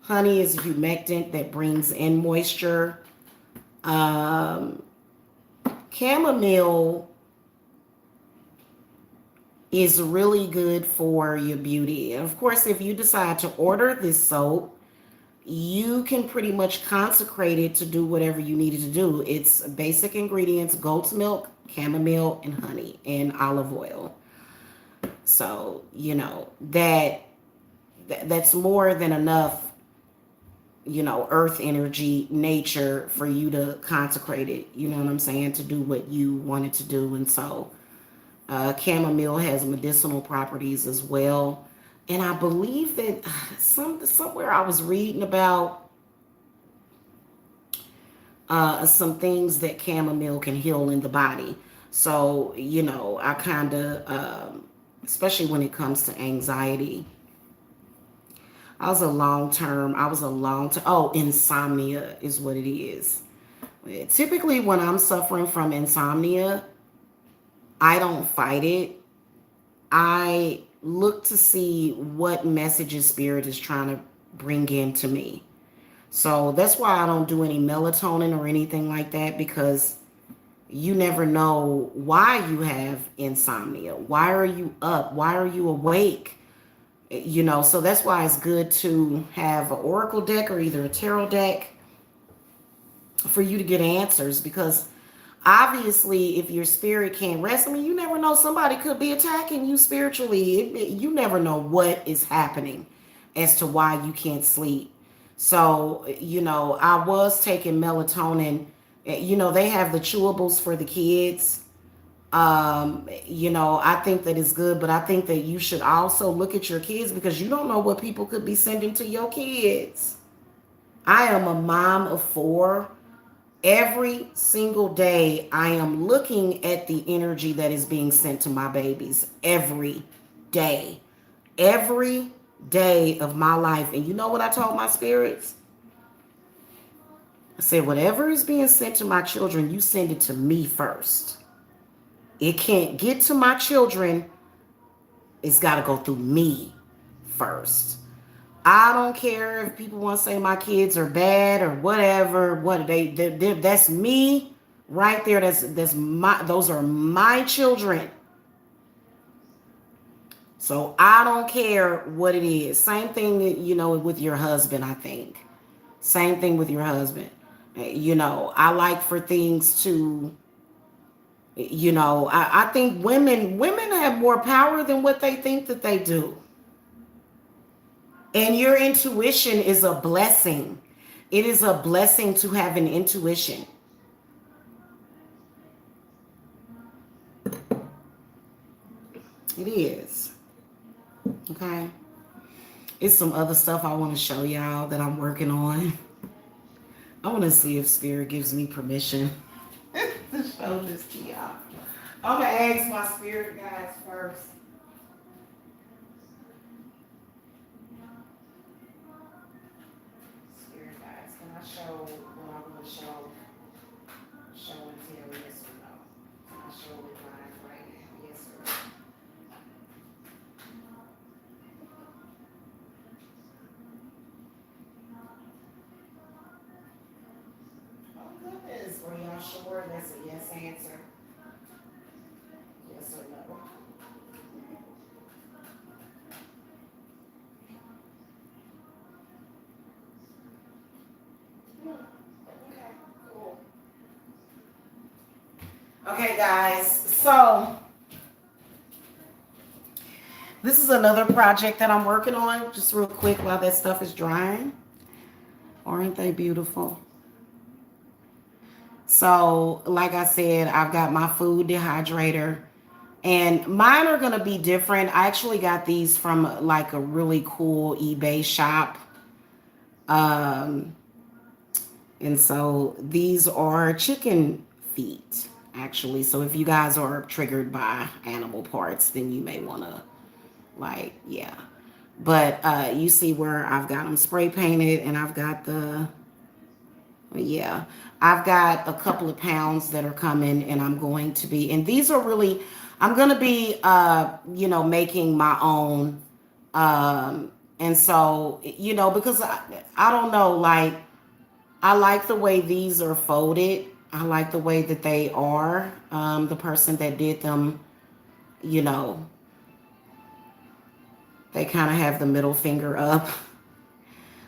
Honey is a humectant that brings in moisture. Chamomile is really good for your beauty. And of course, if you decide to order this soap, you can pretty much consecrate it to do whatever you needed to do. It's basic ingredients: goat's milk, chamomile, and honey, and olive oil. So, that's more than enough, earth energy, nature, for you to consecrate it, you know what I'm saying, to do what you wanted to do. And so chamomile has medicinal properties as well. And I believe that somewhere I was reading about some things that chamomile can heal in the body. So, I kind of, especially when it comes to anxiety, insomnia is what it is. Typically, when I'm suffering from insomnia, I don't fight it. I look to see what messages spirit is trying to bring in to me. So that's why I don't do any melatonin or anything like that, because you never know why you have insomnia. Why are you up? Why are you awake? So that's why it's good to have an oracle deck or either a tarot deck for you to get answers, because obviously if your spirit can't rest, you never know, somebody could be attacking you spiritually. You never know what is happening as to why you can't sleep. So, I was taking melatonin. They have the chewables for the kids. I think that is good, but I think that you should also look at your kids, because you don't know what people could be sending to your kids. I am a mom of 4. Every single day, I am looking at the energy that is being sent to my babies. Every day. Every day of my life. And you know what I told my spirits? I said, whatever is being sent to my children, you send it to me first. It can't get to my children. It's got to go through me first. I don't care if people want to say my kids are bad or whatever. That's me right there. Those are my children. So I don't care what it is. Same thing, with your husband, I think. Same thing with your husband. I like for things to, I think women have more power than what they think that they do. And your intuition is a blessing. It is a blessing to have an intuition. It is. Okay. It's some other stuff I want to show y'all that I'm working on. I want to see if Spirit gives me permission to show this to y'all. I'm going to ask my spirit guides first. Spirit guides, can I show what I'm going to show? Show and tell, yes or no? Can I show it live right now? Yes or no? Oh, goodness. Are y'all sure that's a yes answer? Yes or no? Okay, cool. Okay, guys. So, this is another project that I'm working on. Just real quick while that stuff is drying. Aren't they beautiful? So, like I said, I've got my food dehydrator. And mine are going to be different. I actually got these from like a really cool eBay shop. Um, and so these are chicken feet, actually. So if you guys are triggered by animal parts, then you may want to, like, yeah. But you see where I've got them spray painted, and I've got the, yeah, I've got a couple of pounds that are coming, and I'm going to be, and these are really, I'm going to be, making my own. And so, because I don't know, like, I like the way these are folded. I like the way that they are. The person that did them, you know, they kind of have the middle finger up.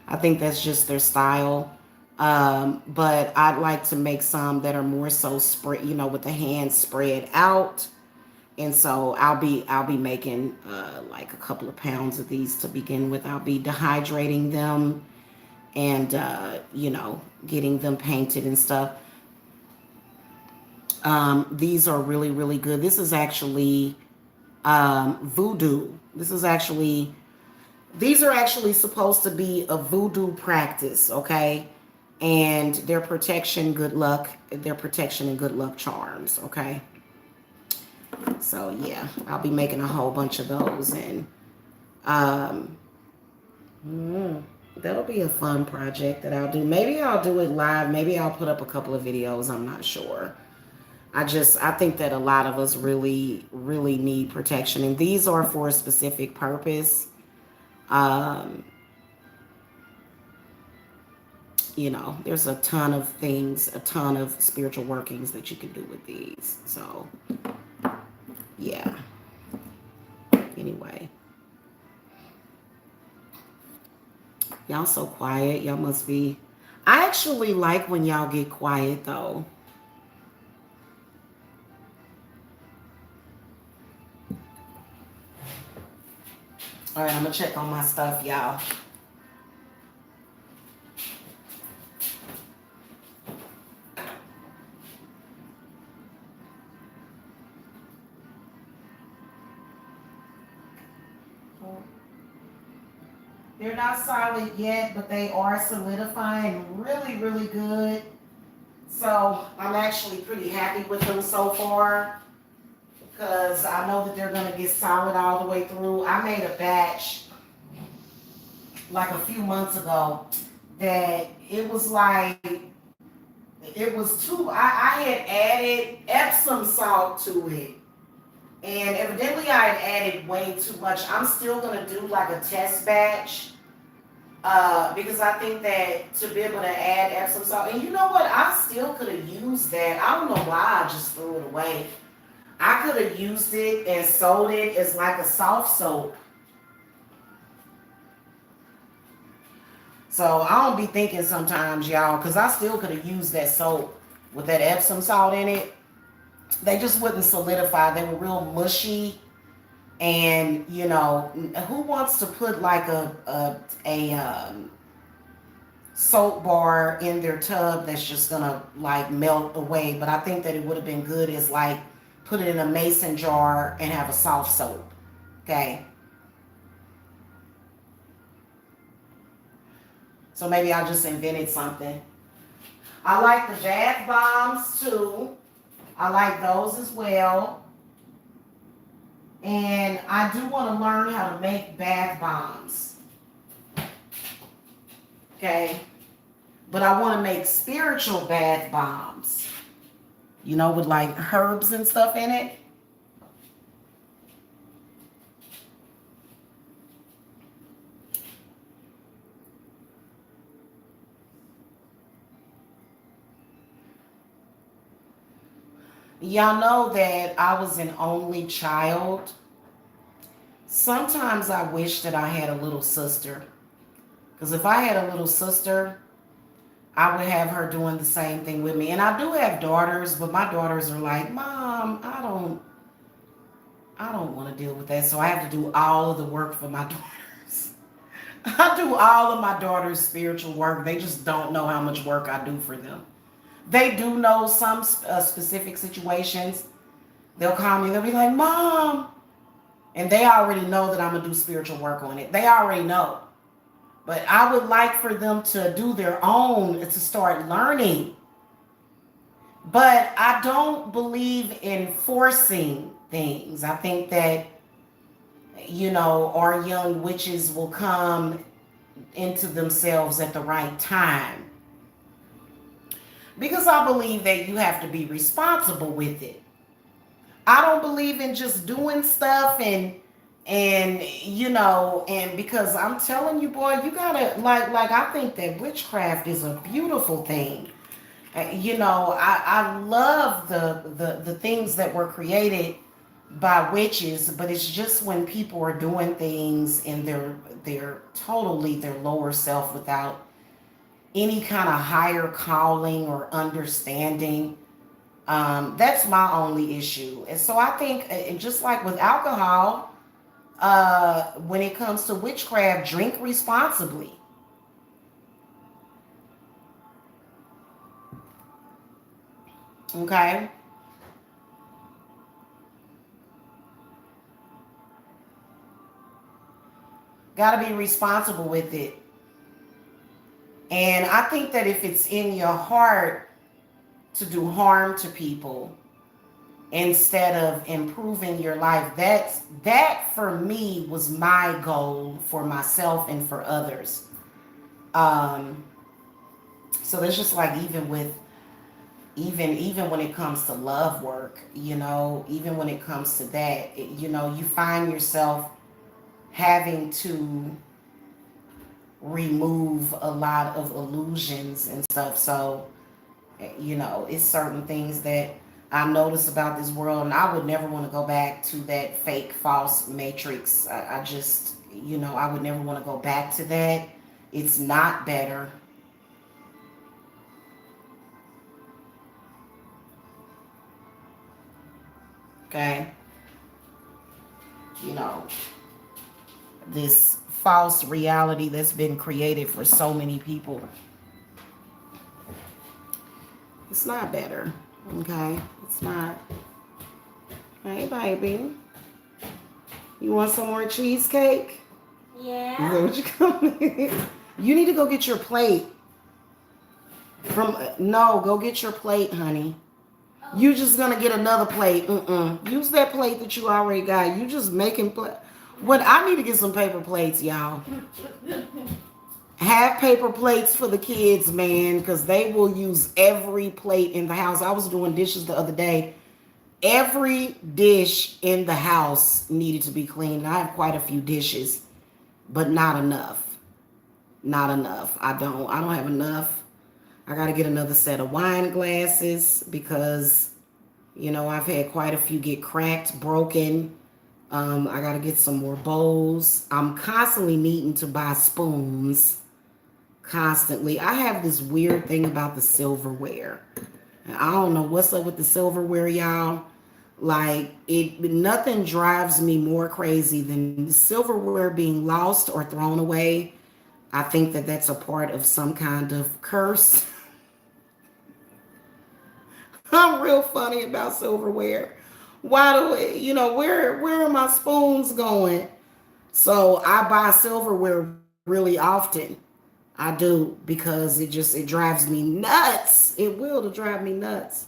I think that's just their style. But I'd like to make some that are more so spread, with the hands spread out. And so I'll be making like a couple of pounds of these to begin with. I'll be dehydrating them and getting them painted and stuff. These are really, really good. This is actually voodoo. These are actually supposed to be a voodoo practice, okay? And their protection, good luck, their protection and good luck charms, okay? So yeah, I'll be making a whole bunch of those, and um, that'll be a fun project that I'll do. Maybe I'll do it live. Maybe I'll put up a couple of videos. I'm not sure. I think that a lot of us really, really need protection, and these are for a specific purpose. Um, there's a ton of things, a ton of spiritual workings that you can do with these. So, yeah. Anyway, y'all so quiet. Y'all must be. I actually like when y'all get quiet, though. All right, I'm gonna check on my stuff, y'all. They're not solid yet, but they are solidifying really, really good. So I'm actually pretty happy with them so far, because I know that they're going to get solid all the way through. I made a batch like a few months ago that it was too, I had added Epsom salt to it. And evidently I had added way too much. I'm still going to do like a test batch because I think that to be able to add Epsom salt, and you know what? I still could have used that. I don't know why I just threw it away. I could have used it and sold it as like a soft soap. So I don't be thinking sometimes, y'all, because I still could have used that soap with that Epsom salt in it. They just wouldn't solidify. They were real mushy. And, who wants to put like a soap bar in their tub that's just going to like melt away? But I think that it would have been good as like put it in a mason jar and have a soft soap. Okay. So maybe I just invented something. I like the bath bombs too. I like those as well. And I do want to learn how to make bath bombs. Okay. But I want to make spiritual bath bombs. You know, with like herbs and stuff in it. Y'all know that I was an only child. Sometimes I wish that I had a little sister. Because if I had a little sister, I would have her doing the same thing with me. And I do have daughters, but my daughters are like, Mom, I don't want to deal with that. So I have to do all of the work for my daughters. I do all of my daughters' spiritual work. They just don't know how much work I do for them. They do know some specific situations. They'll call me. They'll be like, Mom. And they already know that I'm going to do spiritual work on it. They already know. But I would like for them to do their own, to start learning. But I don't believe in forcing things. I think that, our young witches will come into themselves at the right time. Because I believe that you have to be responsible with it. I don't believe in just doing stuff and because I'm telling you, boy, you gotta like I think that witchcraft is a beautiful thing. I love the things that were created by witches, but it's just when people are doing things in their totally their lower self without any kind of higher calling or understanding. That's my only issue. And so I think, just like with alcohol, when it comes to witchcraft, drink responsibly. Okay? Got to be responsible with it. And I think that if it's in your heart to do harm to people instead of improving your life, that for me was my goal for myself and for others. Um, so it's just like even when it comes to love work, even when it comes to that, you find yourself having to remove a lot of illusions and stuff. So, it's certain things that I notice about this world, and I would never want to go back to that fake, false matrix. I just, I would never want to go back to that. It's not better. Okay? You know, this false reality that's been created for so many people. It's not better. Okay? It's not. Hey, baby. You want some more cheesecake? Yeah. Is that what you coming? You need to go get your plate. No, go get your plate, honey. You just gonna get another plate. Use that plate that you already got. You just making plate. What I need to get some paper plates, y'all. Have paper plates for the kids, man, because they will use every plate in the house. I was doing dishes the other day. Every dish in the house needed to be cleaned. I have quite a few dishes, but not enough. Not enough. I don't have enough. I got to get another set of wine glasses because, I've had quite a few get cracked, broken. I got to get some more bowls. I'm constantly needing to buy spoons. Constantly. I have this weird thing about the silverware. I don't know what's up with the silverware, y'all. Like, nothing drives me more crazy than silverware being lost or thrown away. I think that that's a part of some kind of curse. I'm real funny about silverware. Why do where are my spoons going? So I buy silverware really often. I do because it drives me nuts. It will to drive me nuts.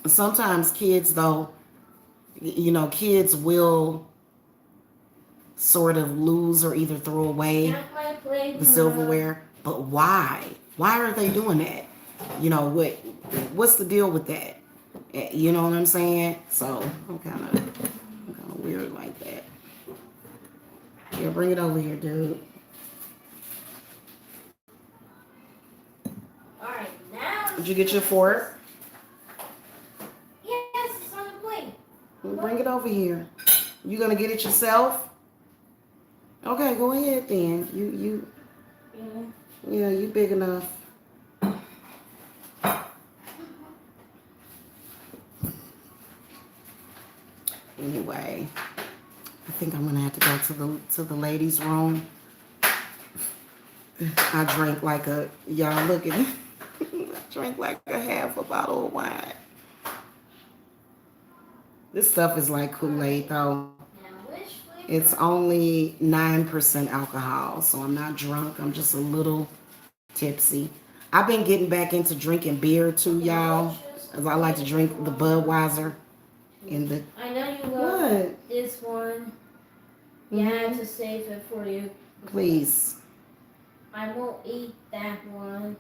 Sometimes kids though, kids will sort of lose or either throw away the silverware. But why? Why are they doing that? What's the deal with that? You know what I'm saying? So I'm kind of weird like that. Yeah, bring it over here, dude. All right, now. Did you get your fork? Yes, it's on the plate. Bring it over here. You gonna get it yourself? Okay, go ahead then. Yeah, you big enough. Anyway, I think I'm gonna have to go to the ladies' room. I drank like y'all look at me. I drank like a half a bottle of wine. This stuff is like Kool-Aid though. It's only 9% alcohol, so I'm not drunk. I'm just a little tipsy. I've been getting back into drinking beer too, y'all. As I like to drink the Budweiser and the. I know you love this one. You had to save it for you. Please. I won't eat that one.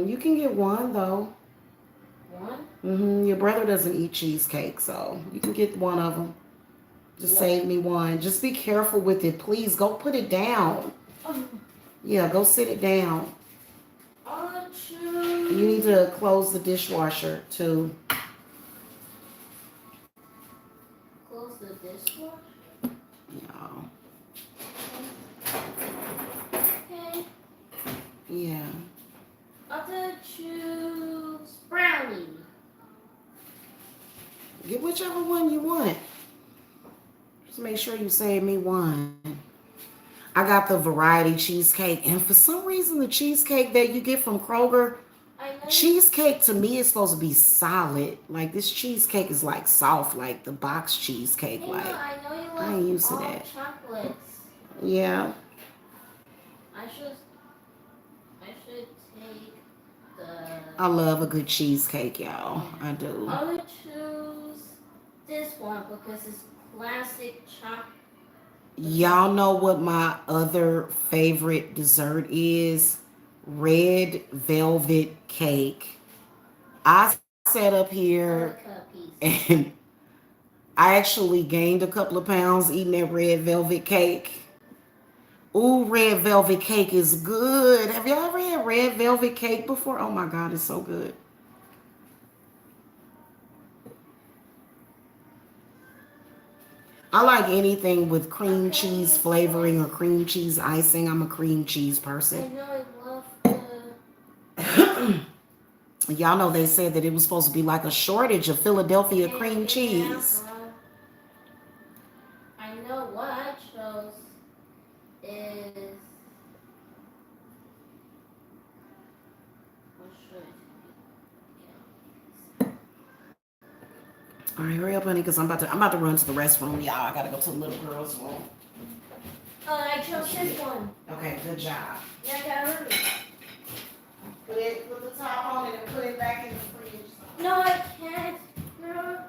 You can get one though. One? Your brother doesn't eat cheesecake, so you can get one of them. Just save me one. Just be careful with it, please. Go put it down. Yeah, go sit it down. You need to close the dishwasher too. Close the dishwasher? Yeah. Okay. Yeah. I'll choose brownie. Get whichever one you want. Just make sure you save me one. I got the variety cheesecake, and for some reason, the cheesecake that you get from Kroger, cheesecake to me is supposed to be solid. Like this cheesecake is like soft, like the box cheesecake. I know you love I ain't used to that. Chocolates. Yeah. I should take the. I love a good cheesecake, y'all. I do. I would choose this one because it's classic chocolate. Y'all know what my other favorite dessert is? Red velvet cake. I sat up here and I actually gained a couple of pounds eating that red velvet cake. Ooh, red velvet cake is good. Have y'all ever had red velvet cake before? Oh my God, it's so good. I like anything with cream cheese flavoring or cream cheese icing. I'm a cream cheese person. I know I love the. Y'all know they said that it was supposed to be like a shortage of Philadelphia cream cheese. I know what I chose is. All right, hurry up, honey, because I'm about to run to the restroom, y'all. I gotta go to the little girl's room. Oh, I chose this one. Okay, good job. Yeah, I gotta hurry. Put the top on it and put it back in the fridge. No, I can't. No.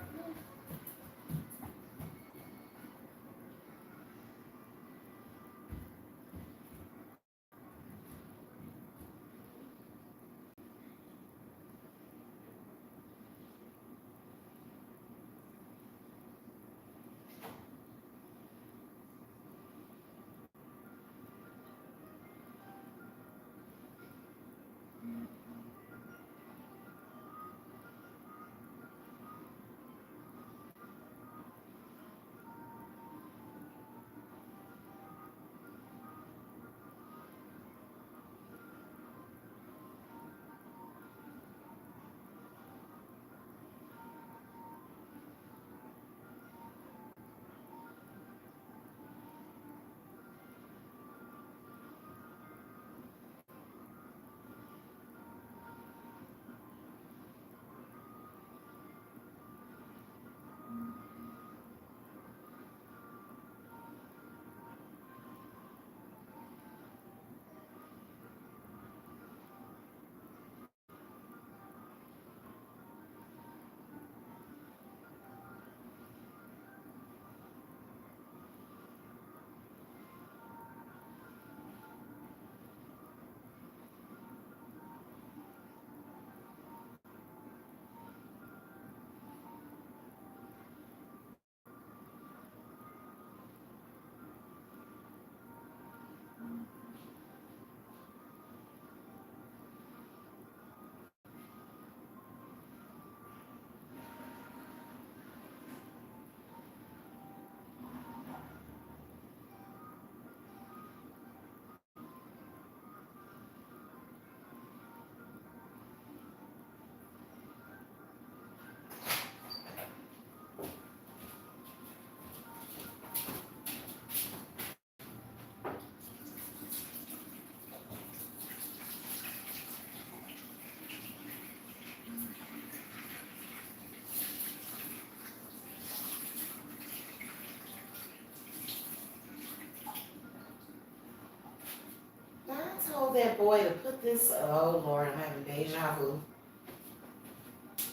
told that boy to put this. Oh Lord, I'm having deja vu.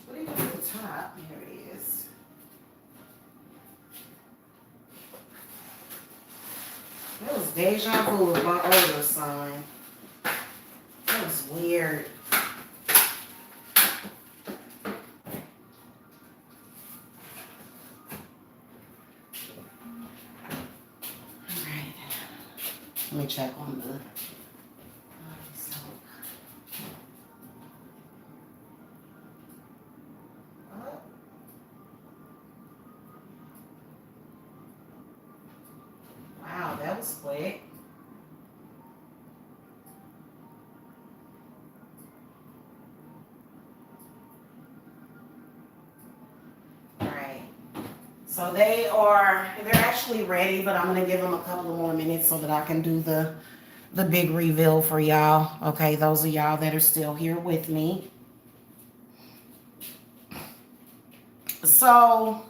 What do you do at the top? Here it is. That was deja vu of my older son. That was weird. Alright. Let me check on the soap. Wow, that was quick. Alright. So they're actually ready, but I'm going to give them a couple of more minutes so that I can do the big reveal for y'all. Okay, those of y'all that are still here with me. So,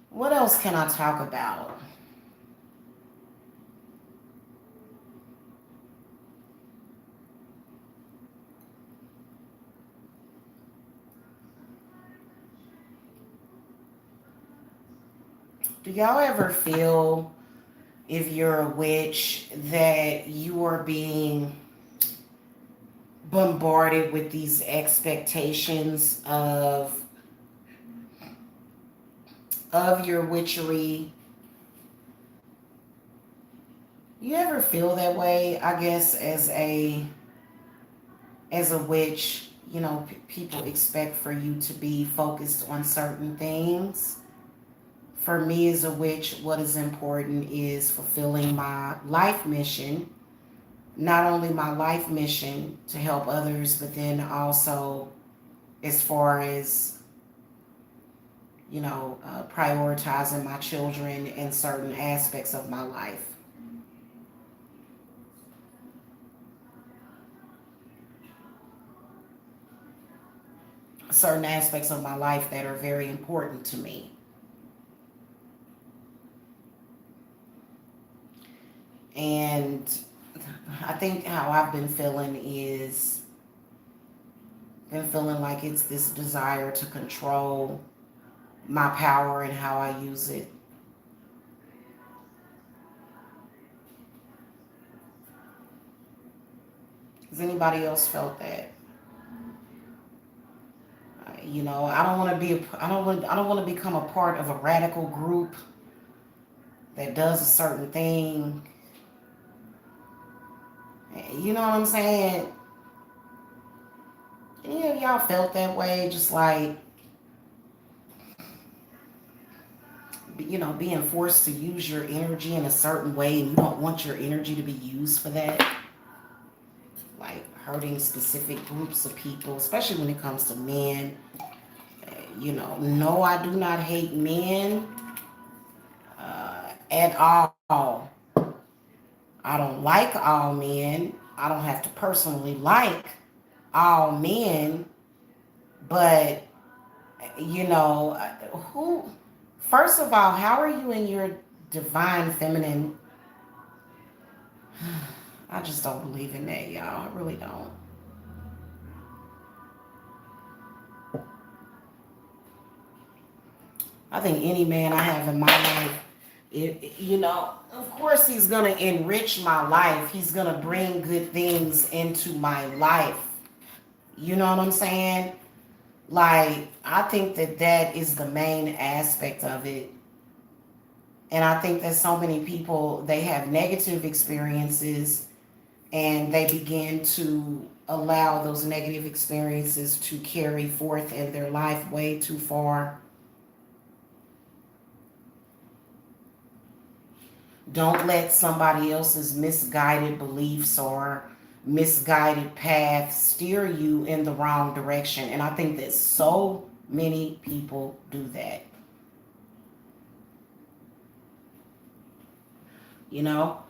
what else can I talk about? Do y'all ever feel, if you're a witch, that you are being bombarded with these expectations of your witchery? You ever feel that way? I guess as a witch, you know, people expect for you to be focused on certain things. For me as a witch, what is important is fulfilling my life mission. Not only my life mission to help others, but then also as far as, you know, prioritizing my children and certain aspects of my life. Certain aspects of my life that are very important to me. And I think how I've been feeling is like it's this desire to control my power and how I use it. Has anybody else felt that? You know, I don't want to become a part of a radical group that does a certain thing. You know what I'm saying? Any of y'all felt that way? Just like, you know, being forced to use your energy in a certain way and you don't want your energy to be used for that? Like hurting specific groups of people, especially when it comes to men. You know, no, I do not hate men at all. I don't like all men. I don't have to personally like all men, but you know, who? First of all, how are you in your divine feminine? I just don't believe in that, y'all. I really don't. I think any man I have in my life, you know, of course he's going to enrich my life. He's going to bring good things into my life. You know what I'm saying? Like, I think that is the main aspect of it. And I think that so many people, they have negative experiences and they begin to allow those negative experiences to carry forth in their life way too far. Don't let somebody else's misguided beliefs or misguided path steer you in the wrong direction. And I think that so many people do that. You know?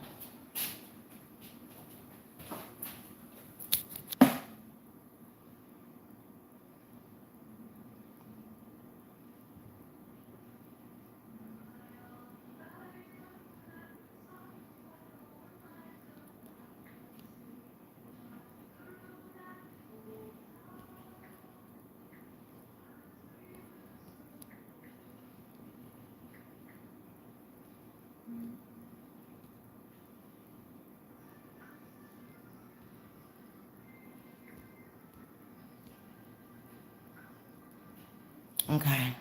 Okay.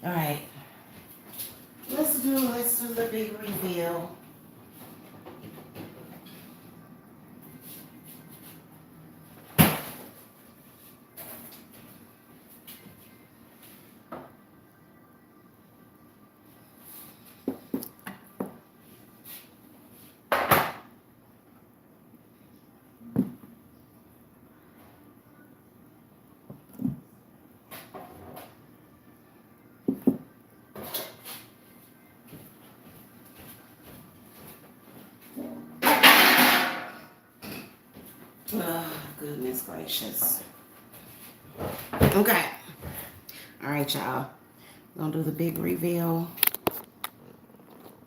All right. Let's do the big reveal. Oh, goodness gracious. Okay. All right, y'all. Gonna do the big reveal.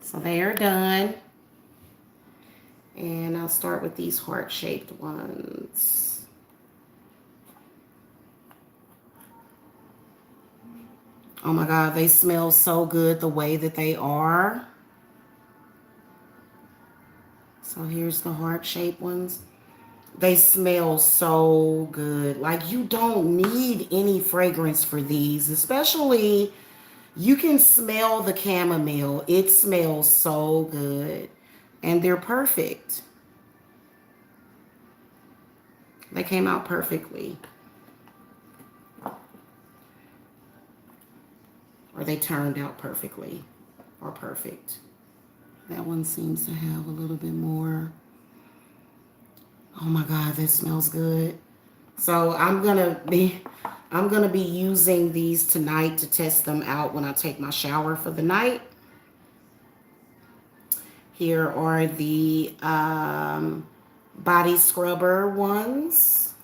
So they are done. And I'll start with these heart-shaped ones. Oh my God, they smell so good the way that they are. So here's the heart-shaped ones. They smell so good. Like, you don't need any fragrance for these, especially you can smell the chamomile. It smells so good. And they're perfect. They came out perfectly. Or they turned out perfectly. Or perfect. That one seems to have a little bit more. Oh my God, that smells good. So I'm gonna be using these tonight to test them out when I take my shower for the night. Here are the body scrubber ones.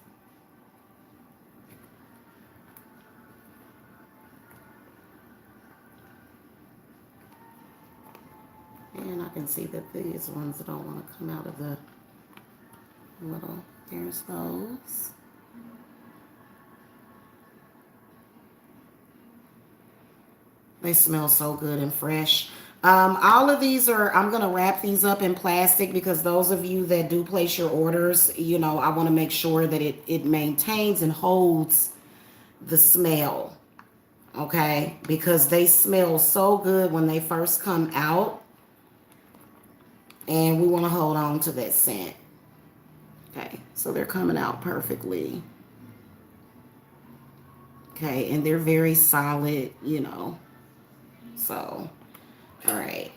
And I can see that these ones don't want to come out of the little, there's those. They smell so good and fresh. All of these are, I'm going to wrap these up in plastic because those of you that do place your orders, you know, I want to make sure that it maintains and holds the smell. Okay? Because they smell so good when they first come out. And we want to hold on to that scent. Okay, so they're coming out perfectly. Okay, and they're very solid, you know. So, all right.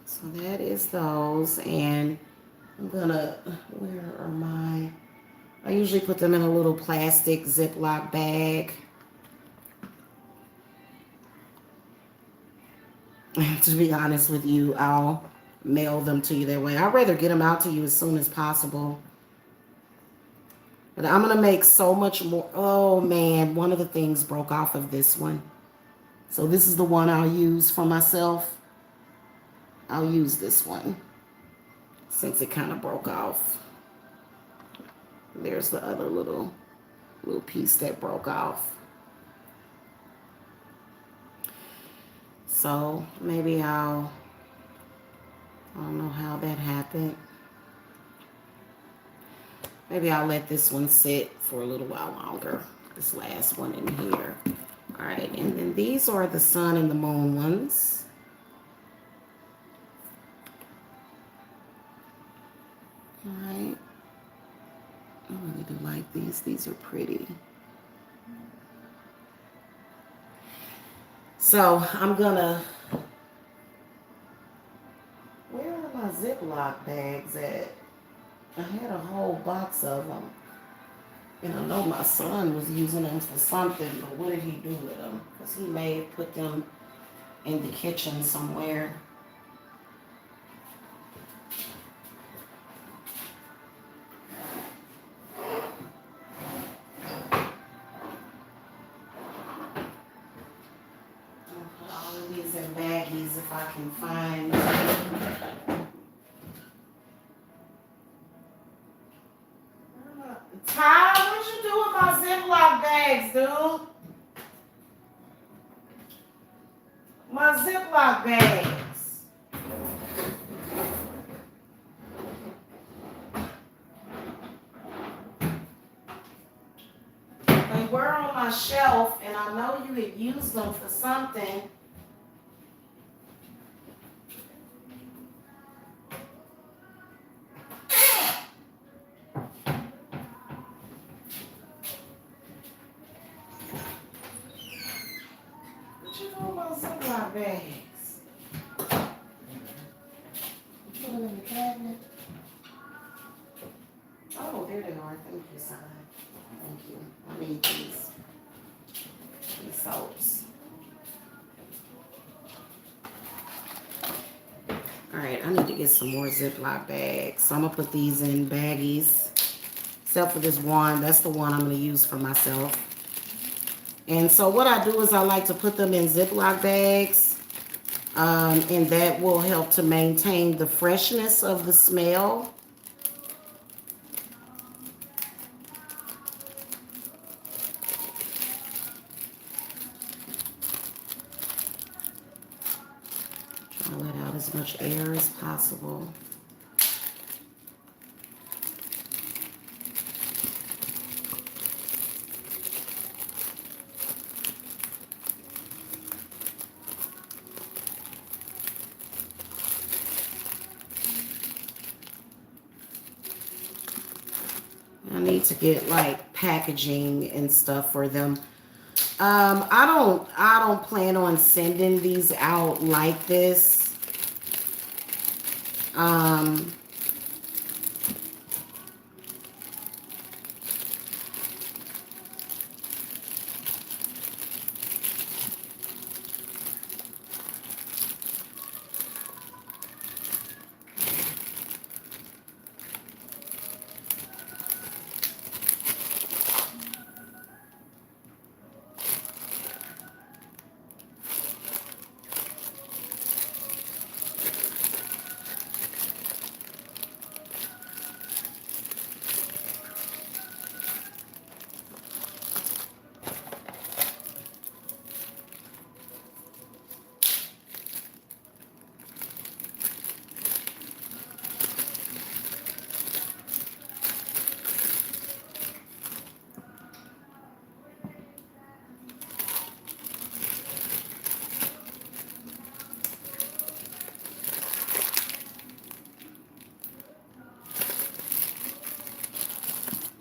So that is those. And I'm gonna, where are my, I usually put them in a little plastic Ziploc bag. To be honest with you, I'll mail them to you that way. I'd rather get them out to you as soon as possible. But I'm going to make so much more. Oh, man. One of the things broke off of this one. So this is the one I'll use for myself. I'll use this one since it kind of broke off. There's the other little piece that broke off. So maybe I don't know how that happened. Maybe I'll let this one sit for a little while longer. This last one in here. All right, and then these are the sun and the moon ones. All right. I really do like these. These are pretty. So I'm gonna, where are my Ziploc bags at? I had a whole box of them. And I know my son was using them for something, but what did he do with them? Because he may have put them in the kitchen somewhere. I'll put all of these in baggies if I can find. Ty, what you do with my Ziploc bags, dude? My Ziploc bags. Like, where are my my shelf, and I know you had used them for something. What you doing about Ziploc bags? Put them in the cabinet. Oh, there they are. Thank you, son. Thank you. I need these soaps. All right, I need to get some more Ziploc bags. So I'm gonna put these in baggies, except for this one. That's the one I'm gonna use for myself. And so what I do is I like to put them in Ziploc bags, and that will help to maintain the freshness of the smell. Try to let out as much air as possible. I need to get like packaging and stuff for them. I don't plan on sending these out like this.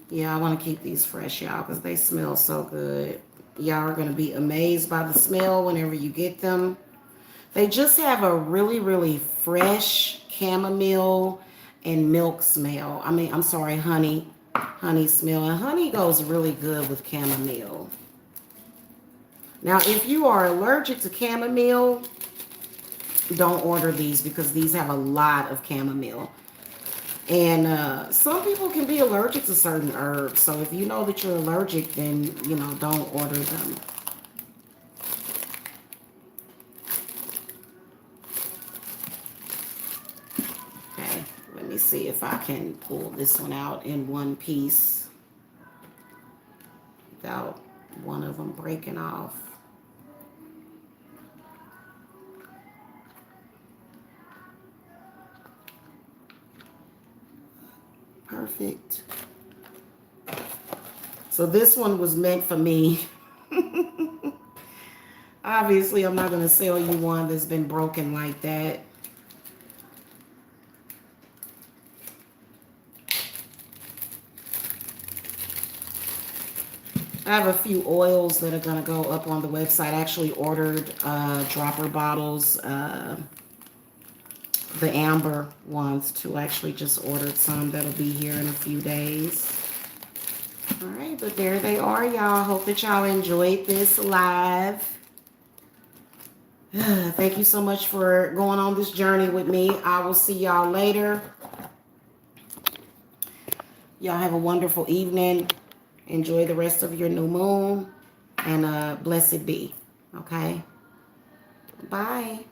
Yeah, I want to keep these fresh, y'all, because they smell so good. Y'all are going to be amazed by the smell whenever you get them. They just have a really, really fresh chamomile and milk smell. I mean, I'm sorry, honey smell. And honey goes really good with chamomile. Now, if you are allergic to chamomile, don't order these because these have a lot of chamomile. And some people can be allergic to certain herbs. So if you know that you're allergic, then, don't order them. Okay, let me see if I can pull this one out in one piece without one of them breaking off. Perfect. So this one was meant for me. Obviously, I'm not going to sell you one that's been broken like that. I have a few oils that are going to go up on the website. I actually ordered dropper bottles. The amber ones too. I actually just ordered some that'll be here in a few days. All right, but there they are, y'all. Hope that y'all enjoyed this live. Thank you so much for going on this journey with me. I will see y'all later. Y'all have a wonderful evening. Enjoy the rest of your new moon, and blessed be. Okay? Bye.